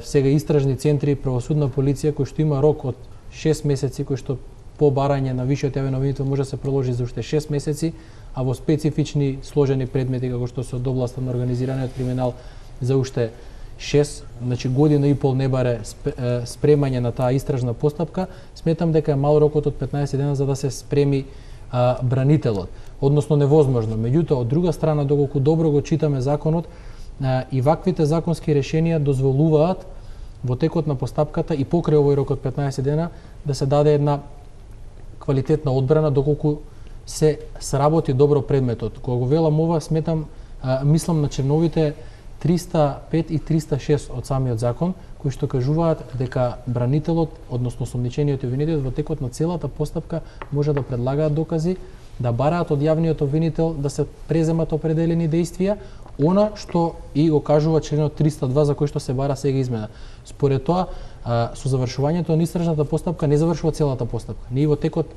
Speaker 5: сега истражни центри, правосудна полиција кој што има рок од 6 месеци, кој што по барање на висшиот јавен обвинител може да се продолжи за уште 6 месеци, а во специфични сложени предмети како што се од областа на организираниот криминал за уште 6, значи година и пол не баре спремање на таа истражна постапка, сметам дека е мал рокот од 15 дена за да се спреми бранителот, односно невозможно. Меѓутоа, од друга страна, доколку добро го читаме законот, и ваквите законски решенија дозволуваат во текот на постапката и покрај овој рок од 15 дена да се даде една квалитетна одбрана доколку се сработи добро предметот. Кога го велам ова, мислам на членовите 305 и 306 од самиот закон, кои што кажуваат дека бранителот, односно осомничениот и обвинетиот во текот на целата постапка може да предлагаат докази, да бараат од јавниот обвинител да се преземат определени дејствија, она што и го кажува членот 302 за кој што се бара сега измена. Според тоа, со завршувањето на истражната постапка не завршува целата постапка. Ние во текот,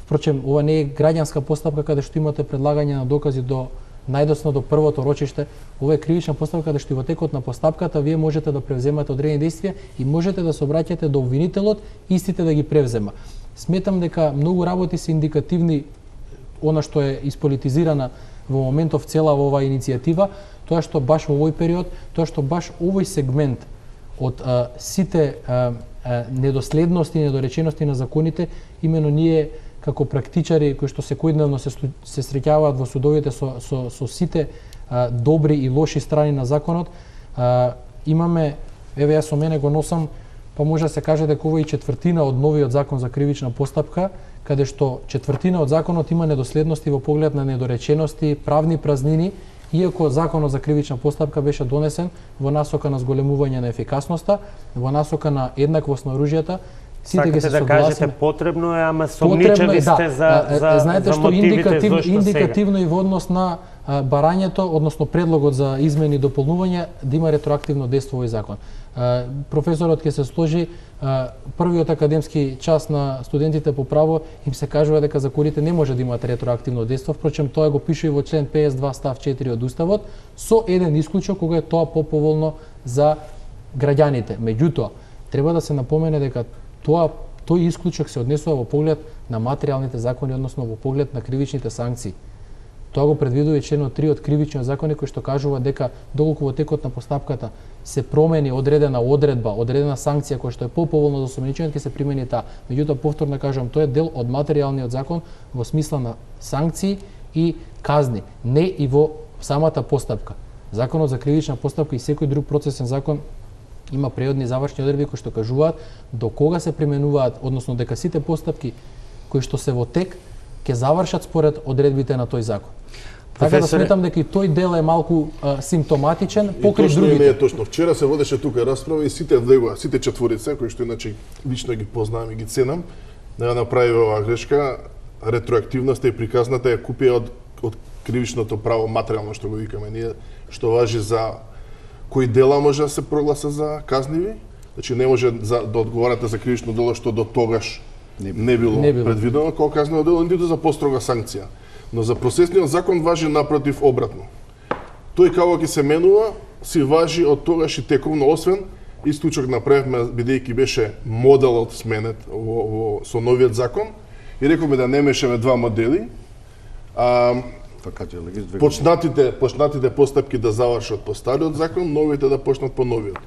Speaker 5: впрочем, ова не е граѓанска постапка каде што имате предлагање на докази до најдосно до првото рочиште, ова е кривична постапка каде што и во текот на постапката вие можете да превземате одредени дејствија и можете да се обраќате до обвинителот истите да ги превзема. Сметам дека многу работи се индикативни, она што е исполитизирана во моментов цела ова иницијатива, тоа што баш во овој период, тоа што баш овој сегмент од сите недоследности и недоречености на законите, имено ние како практичари кои што секојдневно се среќаваат во судовите со сите добри и лоши страни на законот, имаме, еве јас со мене го носам, па може да се каже дека ова е четвртина од новиот закон за кривична постапка, каде што четвртина од законот има недоследности во поглед на недоречености, правни празнини, иако законот за кривична постапка беше донесен во насока на зголемување на ефикасноста, во насока на еднаквост на оружјата.
Speaker 1: Сакате да кажете потребно е, ама сомничеви сте за
Speaker 5: знаете што
Speaker 1: мотивите зошто
Speaker 5: индикативно и во однос на барањето, односно предлогот за измени и дополнување да има ретроактивно дејство овој закон. Професорот ќе се сложи, првиот академски час на студентите по право им се кажува дека законите не може да имаат ретроактивно дејство, впрочем тоа го пише и во член 52 став 4 од Уставот, со еден исклучок кога е тоа поповолно за граѓаните. Меѓутоа, треба да се напомене дека тој исклучок се однесува во поглед на материјалните закони, односно во поглед на кривичните санкции. Тоа го предвидува и членот 3 од кривичниот закон кој што кажува дека доколку во текот на постапката се промени одредена одредба, одредена санкција која што е поповолна за осомничениот, ќе се примени таа. Меѓутоа, повторно кажувам, тоа е дел од материјалниот закон во смисла на санкции и казни, не и во самата постапка. Законот за кривична постапка и секој друг процесен закон има преодни завршни одредби кои што кажуваат до кога се применуваат, односно дека сите постапки кои што се во тек ќе завршат според одредбите на тој закон. Така да сметам дека и тој дел е малку симптоматичен покрај другите.
Speaker 3: Не е точно. Вчера се водеше тука расправа и сите влегува, сите четворица кои што иначе лично ги познавам и ги ценам, да направи оваа грешка, ретроактивноста и приказната ја купија од кривичното право материјално што го викаме ние, што важи за кои дела може да се прогласа за казниви, значи не може да одговарате за кривично дело што до тогаш не било предвидено како казниво дело, ниту за построга санкција. Но за процесниот закон важи напротив обратно. Тој како ќе се менува, си важи од тогаш и тековно, освен исклучок направивме бидејќи беше моделот сменет со новиот закон и рековме да не мешаме два модели. Почнатите постапки да завршат по стариот закон, новите да почнат по новиот.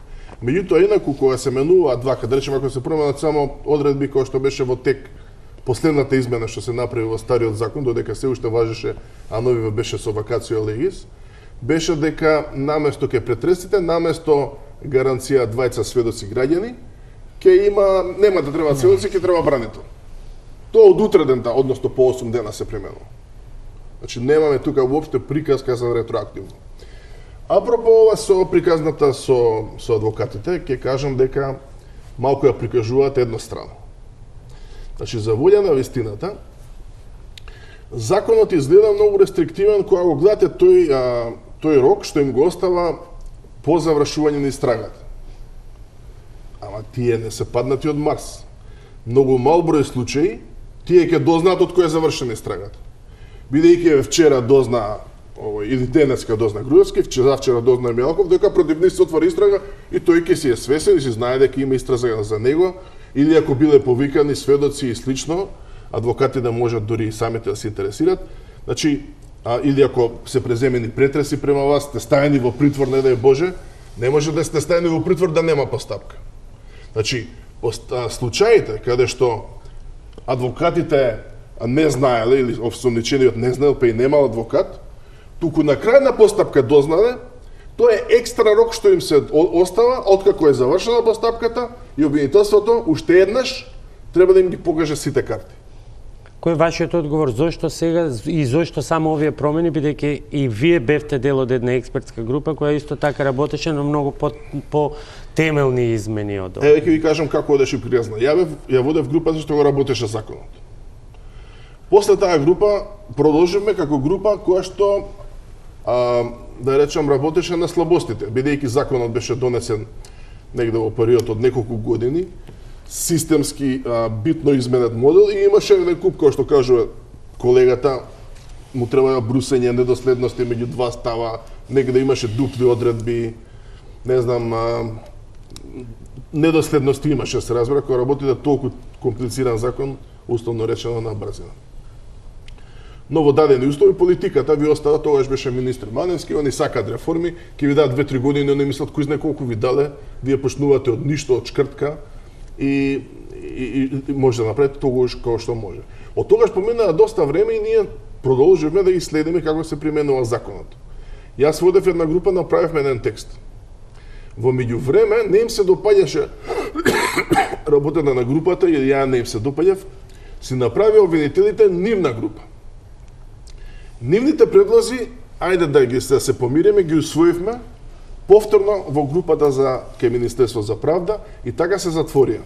Speaker 3: Меѓутоа, инаку кога се менуваат два, да речеме ако се променат само одредби кои што беше во тек последната измена што се направи во стариот закон, додека се уште важеше, а новиот беше со вакацио легис, беше дека наместо ке претресите, наместо гаранција двајца сведоци граѓани, ќе има, нема да треба сведоци, ќе треба бранител. Тоа од утреден, односно по 8 дена се применува. Значи немаме тука воопште приказка за ретроактивно. Апропо ова со приказната со адвокатите, ќе кажам дека малку ја прикажуваат еднострано. Значи, за волја на вистината, законот изгледа многу рестриктивен кога го гледате тој рок што им го остава по завршување на истрагата. Ама тие не се паднати од Марс. Многу мал број случаи, тие ќе дознаат од кој е завршена истрагата. Бидејќи вчера дозна или денеска дозна Груевски, завчера дозна Мелков, дека против нив се отвори истрага и тој ќе си е свесен и си знае дека има истрага за него, или ако биле повикани сведоци и слично, адвокати да можат дури и самите да се интересират. Значи, или ако се преземени претреси према вас, сте ставени во притвор, не дај Боже, не може да сте ставени во притвор да нема постапка. Значи, случаите каде што адвокатите не знаеле или осомничениот не знаел, па и немал адвокат, туку на крај на постапка дознале, тоа е екстра рок што им се остава откако е завршена постапката и обвинителството уште еднаш треба да им ги покаже сите карти.
Speaker 1: Кој е вашиот одговор? Зошто сега и зошто само овие промени, бидејќи и вие бевте дел од една експертска група која исто така работеше на многу по темелни измени од ова?
Speaker 3: Еве ќе ви кажам како одеше призна. Ја водев групата што го работеше законот. После таа група продолживме како група која што да речам работеше на слабостите, бидејќи законот беше донесен негде во период од неколку години, системски битно изменет модел и имаше еден куп, кој што кажува колегата, му требаја брусење, недоследности меѓу два става, негде имаше дупли одредби, не знам, недоследности имаше, се разбира, кога работите толку комплициран закон, условно речено на брзина. Но во дадени услови политиката ви остава, тогаш беше министр Маневски, они сакаат реформи, ќе ви дадат 2-3 години, они мислат кој знае колку ви дале, вие почнувате од ништо, од шкртка и може да направите тогаш како што може. Од тогаш помина доста време и ние продолживме да ги следиме како се применува законот. Јас водев една група, направивме еден текст. Во меѓувреме не им се допаѓаше работата на групата или ја не им се допаѓав, си направи обвинителите нивна група. Нивните предлози, ајде да се помириме, ги усвоивме повторно во групата за ке Министерство за правда и така се затворија.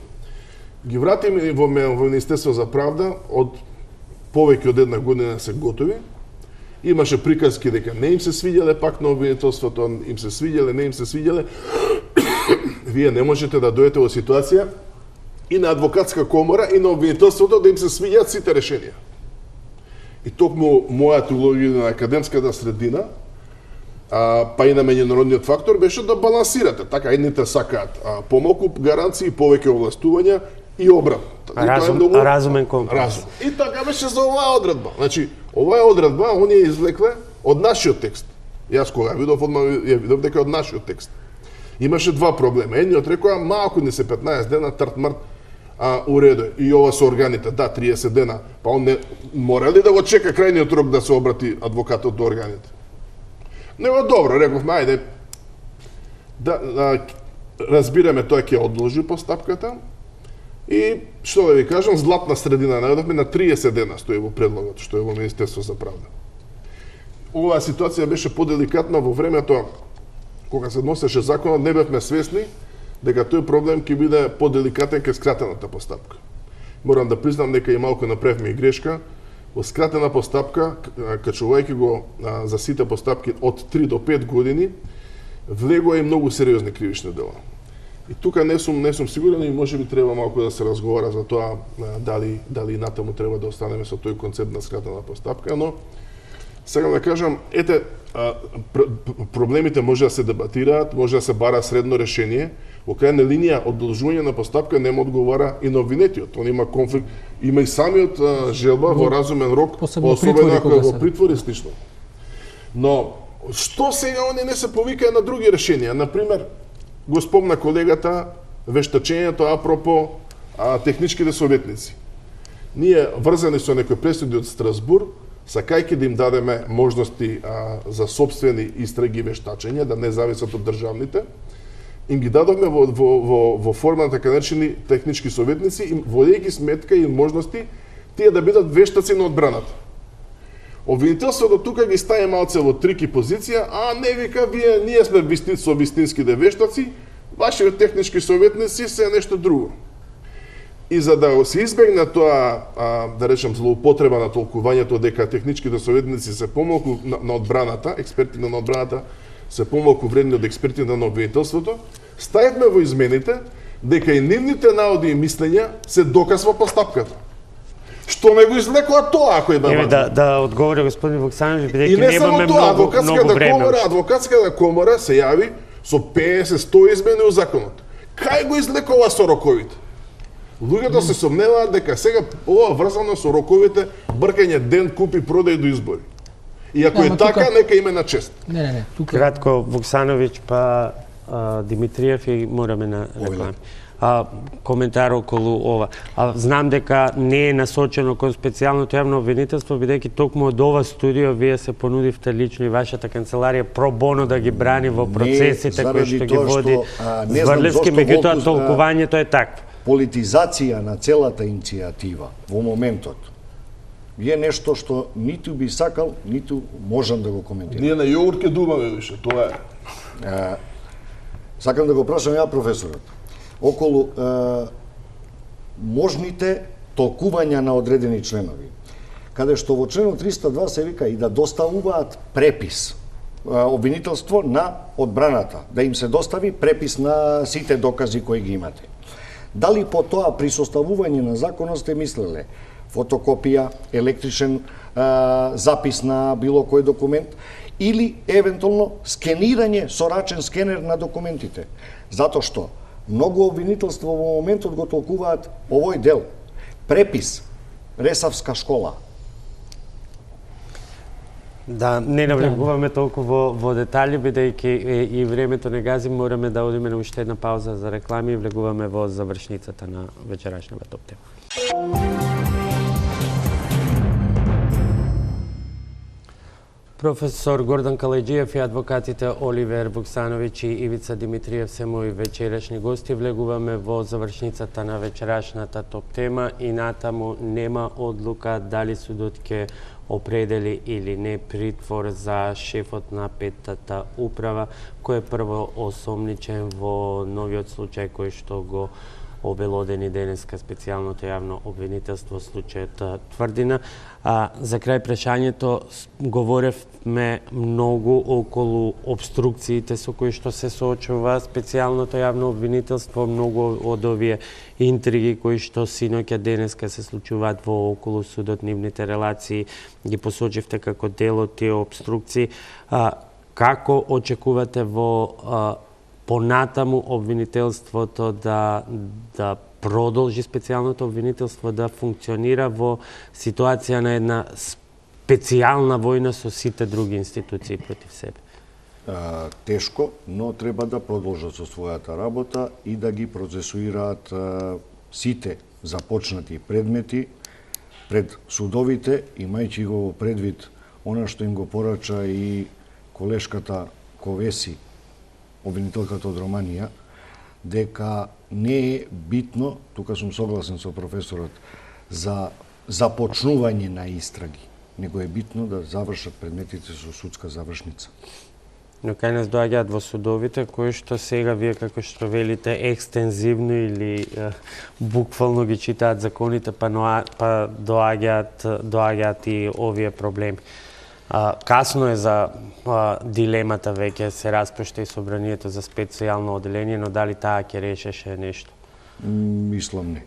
Speaker 3: Ги вратиме во Министерство за правда, од повеќе од една година се готови. Имаше приказки дека не им се свиѓале пак на обвинителството, им се свиѓале, не им се свиѓале. Вие не можете да дојдете во ситуација и на адвокатска комора и на обвинителството да им се свиѓаат сите решенија. И токму мојата улога на академската средина, па и на меѓународниот фактор, беше да балансирате. Така, едните сакаат помалку гаранции, повеќе овластувања и обратно.
Speaker 1: Разумен компромис.
Speaker 3: И така беше за оваа одредба. Значи, оваа одредба, оние извлекле од нашиот текст. Јас кога видов, одма ја видов дека од нашиот текст. Имаше два проблема. Едниот рекоа, малку не се 15 дена, тарт-март, уредо и ова со органите, да, 30 дена, па он не мора ли да го чека крајниот рок да се обрати адвокатот до органите? Него добро, рековме, ајде, разбираме, тој ќе одложи постапката и, што да ви кажам, златна средина најдовме на 30 дена стои во предлогот, што е во Министерство за правда. Оваа ситуација беше поделикатна во времето кога се носеше законот, не бевме свесни дека тој проблем ќе биде поделикатен кај скратената постапка. Морам да признам дека и малку направивме и грешка. Во скратена постапка, качувајќи го за сите постапки од 3 до 5 години, влегува и многу сериозни кривични дела. И тука не сум сигурен и можеби треба малку да се разговара за тоа дали натаму треба да останеме со тој концепт на скратена постапка, но сакам да кажам, ете, проблемите може да се дебатираат, може да се бара средно решение. Во крајна линија, одолжување на постапка нема одговара и на обвинетиот. Он има конфликт, има и самиот желба во разумен рок, особено ако е во притвор и слично. Но, што сега они не се повикаат на други решенија? Например, го спомна колегата, вештачењето апропо техничките советници. Ние врзани со некои пресуди од Страсбур, сакајќи да им дадеме можности за собствени истраги вештачења, да не зависат од државните, им ги дадовме во форма на така наречени технички советници, водејќи сметка и можности тие да бидат вештаци на одбраната. Обвинителството тука ги стави малце во трики позиција, не вика, ние сме вистинските вештаци, вашите технички советници се нешто друго. И за да се избегне тоа, да речем, злоупотреба на толкувањето дека техничките советници се помалку на одбраната, експертите на одбраната се помалку вредни од експертите на обвинителството, ставивме во измените дека и нивните наводи и мислења се доказ во постапката. Што не го излекува тоа, ако е
Speaker 1: Еве да одговори господин Вуксановиќ, бидејќи
Speaker 3: не
Speaker 1: немаме многу време.
Speaker 3: Адвокатската комора се јави со 50-100 измени у законот. Кај го излекува со роковите? Луѓето се сомневаат дека сега ова врзано со роковите, бркање ден, купи, продај до избори. И ако е така, нека име на чест.
Speaker 5: Не, тука
Speaker 1: Кратко Вуксановиќ па Димитриев и мораме на реклами. Коментар околу ова. Знам дека не е насочено кон специјалното јавно обвинителство, бидејќи токму од ова студио вие се понудивте лично и вашата канцеларија про боно да ги брани во процесите кои што ги води Зврлевски, меѓутоа толкувањето е такво.
Speaker 4: Политизација на целата иницијатива во моментот е нешто што ниту би сакал, ниту можам да го коментирам.
Speaker 3: Ние на јогурт ке думаме више, тоа е.
Speaker 4: Сакам да го прашам ја професорот околу можните толкувања на одредени членови. Каде што во членот 302 се вика и да доставуваат препис обвинителство на одбраната, да им се достави препис на сите докази кои ги имате. Дали по тоа при составување на законот сте мислеле фотокопија, електричен запис на било кој документ или евентуално скенирање со рачен скенер на документите? Затоа што многу обвинителства во моментот го толкуваат овој дел. Препис, Ресавска школа.
Speaker 1: Да, не навлегуваме толку во детали, бидејќи и времето не гази, мораме да одиме на уште една пауза за реклами и влегуваме во завршницата на вечерашната топ тема. Професор Гордан Калајџиев и адвокатите Оливер Вуксановиќ и Ивица Димитриев се мои вечерашни гости. Влегуваме во завршницата на вечерашната топ тема и натаму нема одлука дали судот ќе определи или не притвор за шефот на петтата управа, кој е прво осомничен во новиот случај кој што го обелодени денеска специјалното јавно обвинителство случајот Тврдина. За крај прашањето говоревме многу околу обструкциите со кои што се соочува специјалното јавно обвинителство, многу од овие интриги кои што синоќа денеска се случуваат во околу судот, нивните релации ги посочивте како дел од тие обструкции. Како очекувате во понатаму обвинителството да продолжи специјалното обвинителство да функционира во ситуација на една специјална војна со сите други институции против себе?
Speaker 4: Тешко, но треба да продолжат со својата работа и да ги процесуираат сите започнати предмети пред судовите, имајќи го во предвид она што им го порача и колешката Ковеси, обвинителката од Романија, дека не е битно, тука сум согласен со професорот, за започнување на истраги, него е битно да завршат предметите со судска завршница.
Speaker 1: Но кај нас доаѓаат во судовите, кои што сега вие како што велите екстензивно или буквално ги читаат законите, па доаѓаат и овие проблеми. Касно е за дилемата, веќе се распушта и собранието за специјално оделение, но дали таа ќе решеше нешто?
Speaker 4: Мислам не.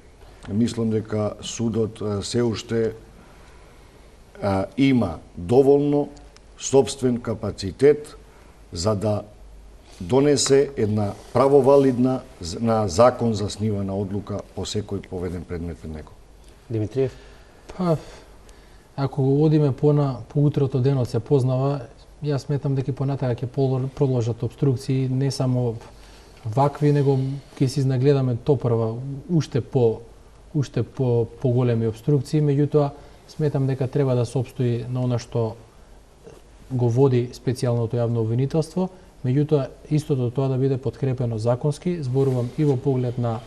Speaker 4: Мислам дека судот се уште има доволно собствен капацитет за да донесе една правовалидна на закон заснивана одлука по секој поведен предмет пред него.
Speaker 1: Димитриев?
Speaker 5: Ако го одиме по утрото денот се познава, јас сметам дека понатака ќе продолжат обструкции, не само вакви, него ќе се изнагледаме топрва уште по големи обструкции, меѓутоа сметам дека треба да се опстои на она што го води специјалното јавно обвинителство, меѓутоа истото тоа да биде подкрепено законски, зборувам и во поглед на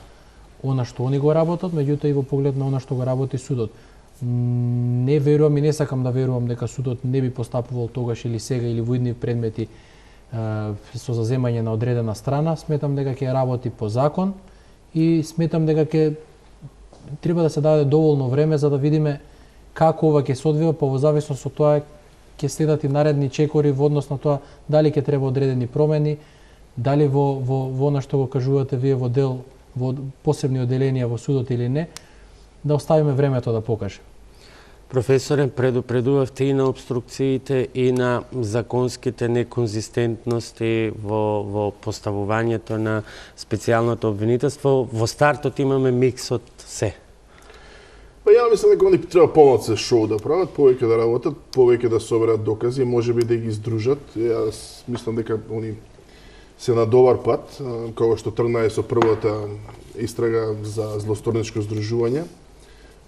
Speaker 5: она што они го работат, меѓутоа и во поглед на она што го работи судот. Не верувам и не сакам да верувам дека судот не би постапувал тогаш или сега или во идни предмети со заземање на одредена страна. Сметам дека ќе работи по закон и сметам дека ќе треба да се даде доволно време за да видиме како ова ќе се одвива, па во зависност од тоа ќе следат и наредни чекори во однос на тоа дали ќе треба одредени промени, дали во она што го кажувате вие во дел во посебни оделенија во судот или не, да оставиме времето да покаже.
Speaker 1: Професоре, предупредувавте и на обструкциите и на законските неконзистентности во поставувањето на специјалното обвинителство. Во стартот имаме микс од се.
Speaker 3: Па ја мислам дека они треба помалку шоу да прават, повеќе да работат, повеќе да соберат докази, можеби да ги издружат. Јас мислам дека они се на добар пат, кога што тргнаа со првата истрага за злосторничко здружување,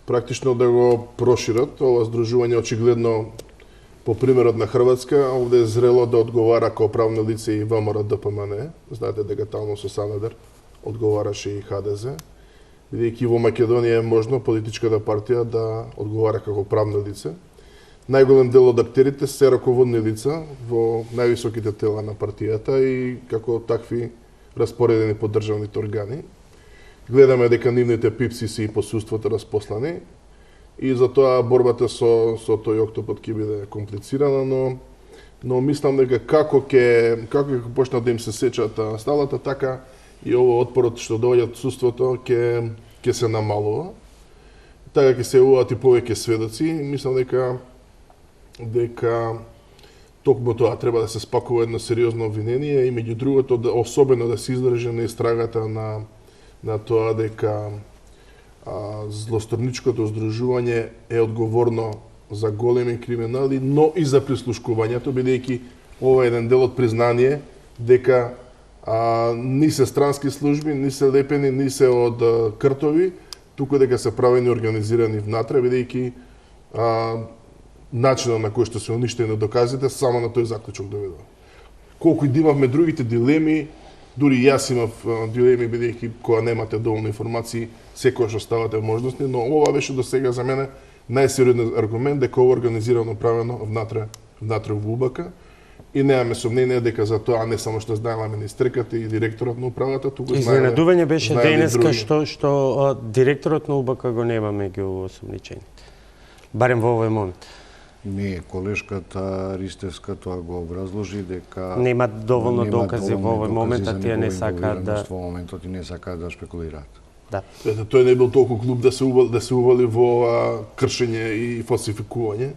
Speaker 3: практично да го прошират. Ова здружување очигледно по примерот на Хрватска, овде е зрело да одговара како правно лице и ВМРО ДПМН. Знаете дека таму со Санадер одговараше и ХДЗ. Бидејќи во Македонија е можно политичката партија да одговара како правно лице. Најголем дел од актерите се раководни лица во највисоките тела на партијата и како такви распоредени по државните органи. Гледаме дека нивните пипси се и посуството распослани и затоа борбата со тој октопод ќе биде комплицирана, но мислам дека како ќе почнат да им се сечат сталата, така и ово отпорот што доаѓа од суството ќе се намалува. Така ќе се јавуваат и повеќе сведоци. Мислам дека токму тоа треба да се спакува едно сериозно обвинение и меѓу другото особено да се издржи на истрагата на тоа дека злосторничкото здружување е одговорно за големи криминали, но и за прислушкувањето, бидејќи ова е еден дел од признание дека ни се странски служби, ни се лепени, ни се од кртови, туку дека се правени организирани внатре, бидејќи начинот на кој што се уништени доказите само на тој заклучок доведува. Колку и да имавме другите дилеми, дури јас имав дилеми, бидејќи кога немате доволно информации, секојаш оставате можности, но ова беше до сега за мене најсериозен аргумент дека ова организирано правено внатре во УБК и немаме сомнение дека за тоа не само што знаела министерката и директорот на управата, туку знаеле.
Speaker 1: Изненадување беше денеска што директорот на УБК го нема меѓу осомничените. Барем во овој момент.
Speaker 4: Не, колешката Ристевска тоа го образложи дека
Speaker 1: нема доволно докази во овој момент, а тие не сакаат да
Speaker 4: во моментот и не сакаат да шпекулираат.
Speaker 1: Да.
Speaker 3: Тој не бил толку глуп да се ували во кршење и фалсификување,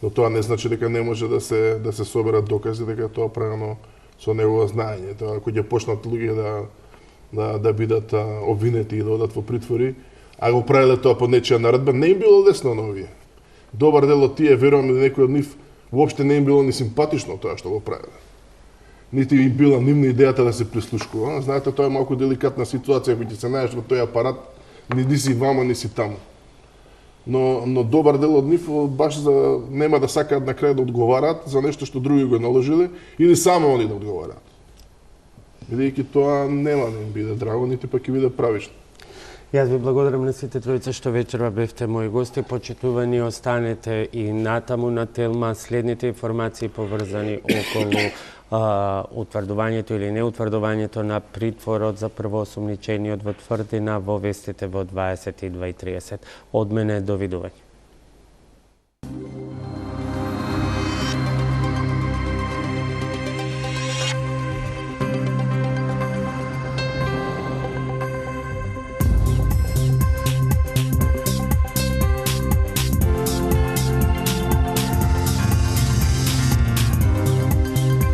Speaker 3: но тоа не значи дека не може да се соберат докази дека тоа правено со негово знаење. Тоа ако ќе почнат луѓе да бидат обвинети и да одат во притвори, а го правеле тоа по нечија наредба, не им било лесно на овие. Добар дел од тие, верувам да некој од нив воопште не им било ни симпатично тоа што го правеле. Нити им била нивна идејата да се прислушкува. Знаете, тоа е малку деликатна ситуација, кога ќе се најдеш во тој апарат, ни си вамо, ни си таму. Но добар дел од нив баш нема да сакаат на крај да одговараат за нешто што други го наложиле или само они да одговараат. Бидејќи тоа нема да им биде драго, нити пак ќе биде правично.
Speaker 1: Јас ви благодарам на сите тројца што вечерва бевте мои гости. Почитувани останете и натаму на Телма. Следните информации поврзани околу утврдувањето или неутврдувањето на притворот за првоосомничениот во Тврдина во вестите во 22:30. Од мене довидување.